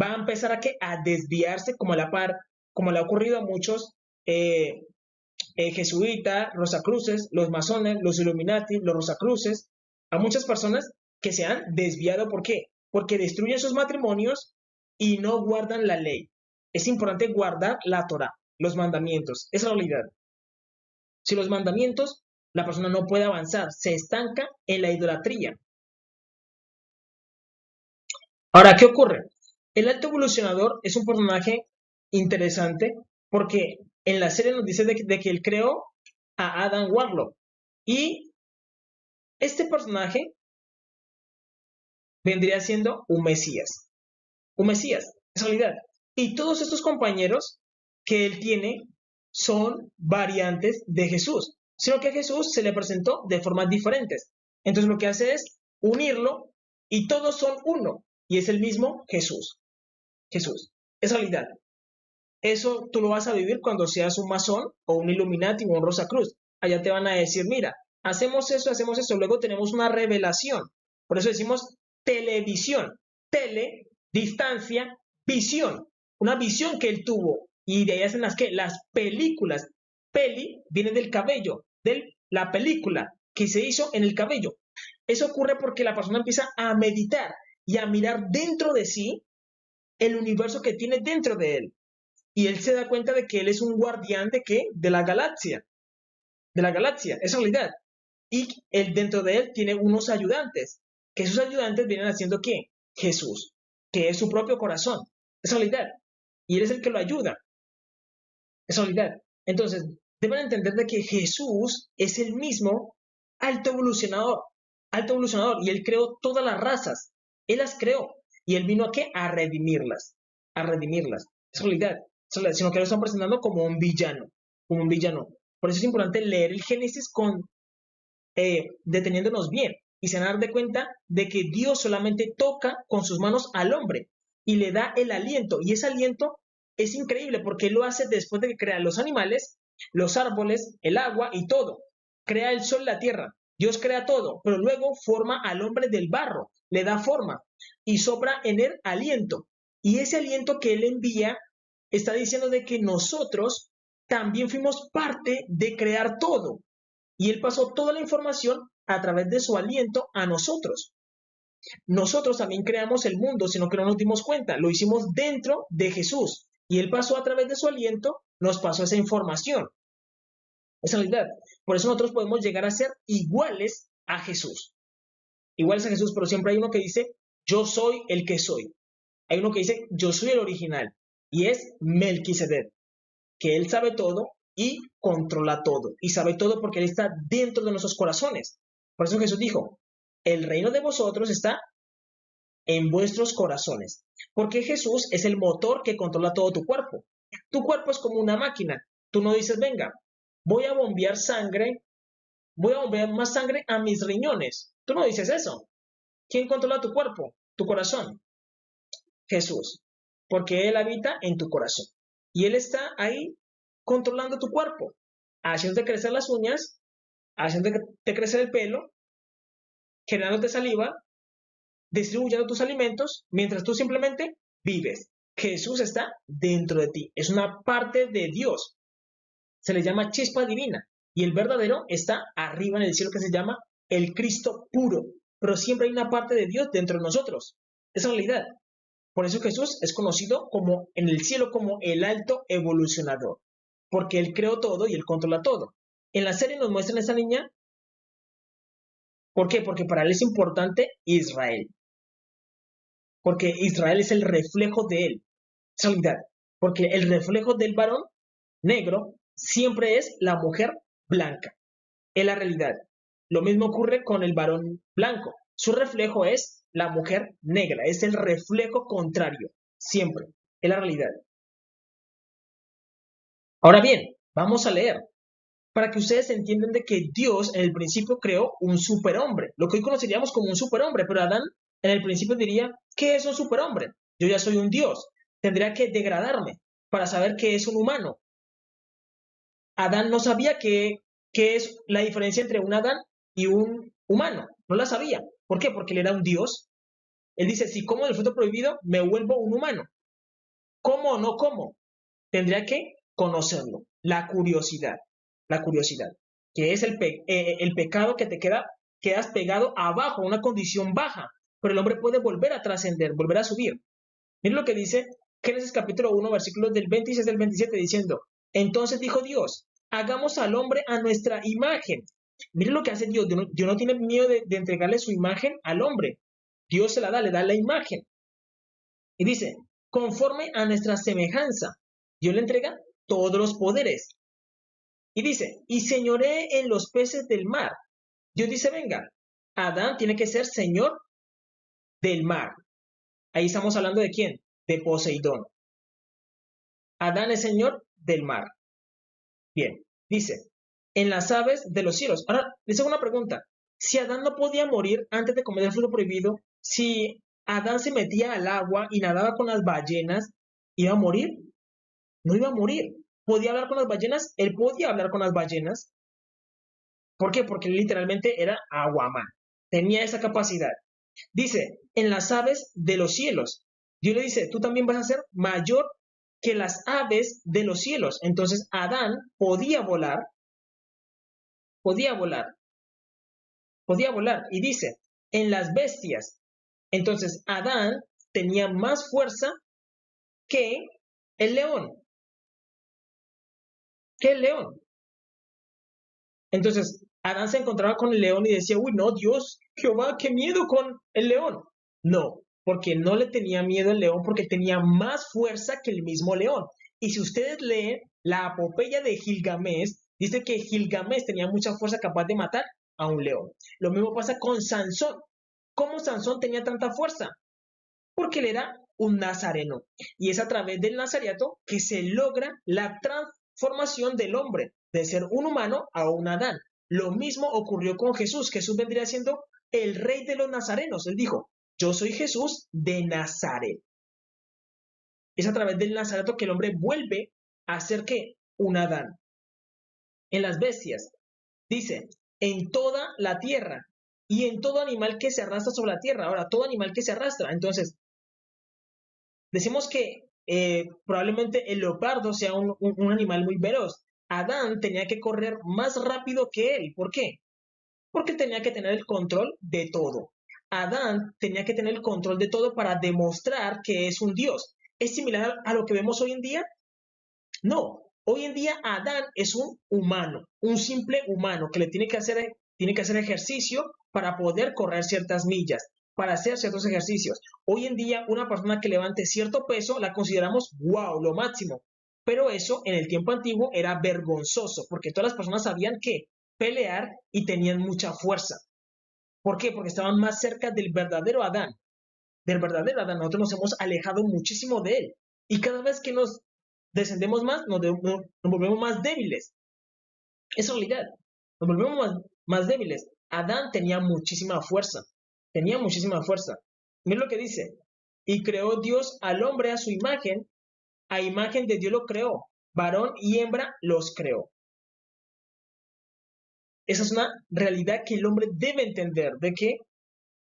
S1: va a empezar a desviarse como como le ha ocurrido a muchos eh, jesuitas, rosacruces, los masones, los illuminati, los rosacruces, a muchas personas que se han desviado. ¿Por qué? Porque destruyen sus matrimonios y no guardan la ley. Es importante guardar la Torah, los mandamientos, es la realidad. Si los mandamientos, la persona no puede avanzar, se estanca en la idolatría. Ahora, ¿qué ocurre? El alto evolucionador es un personaje interesante porque en la serie nos dice de que él creó a Adam Warlock. Y este personaje vendría siendo un Mesías. Un Mesías, es realidad. Y todos estos compañeros que él tiene son variantes de Jesús, sino que a Jesús se le presentó de formas diferentes. Entonces lo que hace es unirlo y todos son uno. Y es el mismo Jesús. Jesús. Es realidad. Eso tú lo vas a vivir cuando seas un masón o un Illuminati o un Rosacruz. Allá te van a decir, mira, hacemos eso, luego tenemos una revelación. Por eso decimos televisión. Tele, distancia, visión. Una visión que él tuvo. Y de ahí hacen las películas. Peli viene del cabello, de la película que se hizo en el cabello. Eso ocurre porque la persona empieza a meditar y a mirar dentro de sí el universo que tiene dentro de él. Y él se da cuenta de que él es un guardián de qué? De la galaxia, es realidad. Y él dentro de él tiene unos ayudantes, que sus ayudantes vienen haciendo qué? Jesús, que es su propio corazón, es realidad. Y él es el que lo ayuda, es realidad. Entonces, deben entender de que Jesús es el mismo alto evolucionador, y él creó todas las razas, él las creó, y él vino a qué? A redimirlas, es realidad, sino que lo están presentando como un villano, como un villano. Por eso es importante leer el Génesis deteniéndonos bien, y se van a dar de cuenta de que Dios solamente toca con sus manos al hombre y le da el aliento, y ese aliento es increíble porque él lo hace después de que crea los animales, los árboles, el agua y todo. Crea el sol, la tierra. Dios crea todo, pero luego forma al hombre del barro, le da forma y sopla en él aliento. Y ese aliento que él envía está diciendo de que nosotros también fuimos parte de crear todo. Y él pasó toda la información a través de su aliento a nosotros. Nosotros también creamos el mundo, sino que no nos dimos cuenta. Lo hicimos dentro de Jesús. Y él pasó a través de su aliento, nos pasó esa información, esa realidad. Por eso nosotros podemos llegar a ser iguales a Jesús. Iguales a Jesús, pero siempre hay uno que dice, yo soy el que soy. Hay uno que dice, yo soy el original. Y es Melquisedec, que él sabe todo y controla todo. Y sabe todo porque él está dentro de nuestros corazones. Por eso Jesús dijo, el reino de vosotros está en vuestros corazones. Porque Jesús es el motor que controla todo tu cuerpo. Tu cuerpo es como una máquina. Tú no dices, venga, voy a bombear sangre, voy a bombear más sangre a mis riñones. Tú no dices eso. ¿Quién controla tu cuerpo? Tu corazón. Jesús. Porque Él habita en tu corazón. Y Él está ahí controlando tu cuerpo, haciéndote crecer las uñas, haciéndote crecer el pelo, generándote saliva, distribuyendo tus alimentos, mientras tú simplemente vives. Jesús está dentro de ti, es una parte de Dios. Se le llama chispa divina. Y el verdadero está arriba en el cielo, que se llama el Cristo puro. Pero siempre hay una parte de Dios dentro de nosotros. Esa es la realidad. Por eso Jesús es conocido como en el cielo como el alto evolucionador, porque él creó todo y él controla todo. En la serie nos muestran a esa niña. ¿Por qué? Porque para él es importante Israel. Porque Israel es el reflejo de él. Es realidad. Porque el reflejo del varón negro siempre es la mujer blanca. Es la realidad. Lo mismo ocurre con el varón blanco. Su reflejo es la mujer negra. Es el reflejo contrario. Siempre. Es la realidad. Ahora bien, vamos a leer para que ustedes entiendan de que Dios en el principio creó un superhombre, lo que hoy conoceríamos como un superhombre, pero Adán en el principio diría, ¿qué es un superhombre? Yo ya soy un Dios, tendría que degradarme para saber qué es un humano. Adán no sabía qué es la diferencia entre un Adán y un humano. No la sabía. ¿Por qué? Porque él era un Dios. Él dice, si como del fruto prohibido, me vuelvo un humano. ¿Cómo o no como? Tendría que conocerlo. La curiosidad, que es el pecado que quedas pegado abajo, una condición baja, pero el hombre puede volver a trascender, volver a subir. Miren lo que dice Génesis capítulo 1, versículos del 26 al 27, diciendo, entonces dijo Dios, hagamos al hombre a nuestra imagen. Miren lo que hace Dios. Dios no tiene miedo de entregarle su imagen al hombre. Dios se la da, le da la imagen. Y dice, conforme a nuestra semejanza, Dios le entrega todos los poderes. Y dice, y señoré en los peces del mar. Dios dice, venga, Adán tiene que ser señor del mar. Ahí estamos hablando de quién? De Poseidón. Adán es señor del mar. Bien, dice, en las aves de los cielos. Ahora, les hago una pregunta. Si Adán no podía morir antes de comer el fruto prohibido, si Adán se metía al agua y nadaba con las ballenas, ¿iba a morir? No iba a morir. ¿Podía hablar con las ballenas? Él podía hablar con las ballenas. ¿Por qué? Porque él literalmente era aguamán. Tenía esa capacidad. Dice, en las aves de los cielos. Dios le dice, tú también vas a ser mayor que las aves de los cielos. Entonces Adán podía volar, podía volar, podía volar. Y dice, en las bestias. Entonces Adán tenía más fuerza que el león, que el león. Entonces Adán se encontraba con el león y decía, uy, no, Dios, Jehová, qué miedo con el león. No, porque no le tenía miedo al león, porque tenía más fuerza que el mismo león. Y si ustedes leen la apopeya de Gilgamesh, dice que Gilgamesh tenía mucha fuerza capaz de matar a un león. Lo mismo pasa con Sansón. ¿Cómo Sansón tenía tanta fuerza? Porque él era un nazareno. Y es a través del nazariato que se logra la transformación del hombre, de ser un humano a un Adán. Lo mismo ocurrió con Jesús. Jesús vendría siendo el rey de los nazarenos. Él dijo, yo soy Jesús de Nazaret. Es a través del nazarato que el hombre vuelve a ser ¿qué? Un Adán. En las bestias, dice, en toda la tierra y en todo animal que se arrastra sobre la tierra. Ahora, todo animal que se arrastra. Entonces, decimos que probablemente el leopardo sea un animal muy veloz. Adán tenía que correr más rápido que él. ¿Por qué? Porque tenía que tener el control de todo. Adán tenía que tener el control de todo para demostrar que es un Dios. ¿Es similar a lo que vemos hoy en día? No. Hoy en día Adán es un humano, un simple humano que tiene que hacer ejercicio para poder correr ciertas millas, para hacer ciertos ejercicios. Hoy en día una persona que levante cierto peso la consideramos, wow, lo máximo. Pero eso en el tiempo antiguo era vergonzoso, porque todas las personas sabían que pelear y tenían mucha fuerza. ¿Por qué? Porque estaban más cerca del verdadero Adán. Del verdadero Adán, nosotros nos hemos alejado muchísimo de él. Y cada vez que nos descendemos más, nos volvemos más débiles. Es realidad. Nos volvemos más débiles. Adán tenía muchísima fuerza. Tenía muchísima fuerza. Mira lo que dice. Y creó Dios al hombre a su imagen. A imagen de Dios lo creó. Varón y hembra los creó. Esa es una realidad que el hombre debe entender, de que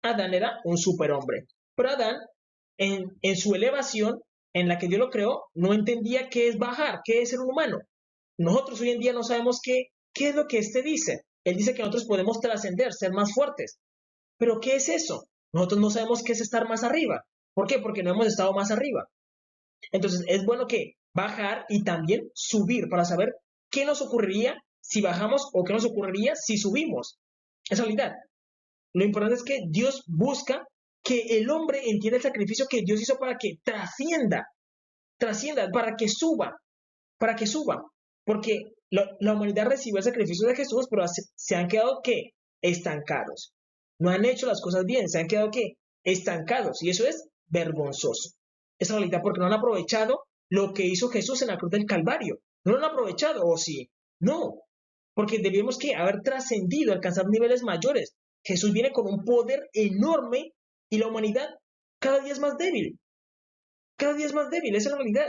S1: Adán era un superhombre. Pero Adán, en su elevación, en la que Dios lo creó, no entendía qué es bajar, qué es ser un humano. Nosotros hoy en día no sabemos qué es lo que este dice. Él dice que nosotros podemos trascender, ser más fuertes. Pero ¿qué es eso? Nosotros no sabemos qué es estar más arriba. ¿Por qué? Porque no hemos estado más arriba. Entonces es bueno que bajar y también subir para saber qué nos ocurriría si bajamos o qué nos ocurriría si subimos. Es realidad. Lo importante es que Dios busca que el hombre entienda el sacrificio que Dios hizo para que trascienda, para que suba. Porque la humanidad recibió el sacrificio de Jesús, pero se han quedado ¿qué? Estancados. No han hecho las cosas bien, se han quedado ¿qué? Estancados. Y eso es vergonzoso. Es realidad porque no han aprovechado lo que hizo Jesús en la cruz del Calvario. No lo han aprovechado, ¿o sí? No, porque debemos que haber trascendido, alcanzar niveles mayores. Jesús viene con un poder enorme y la humanidad cada día es más débil. Cada día es más débil, esa es la realidad.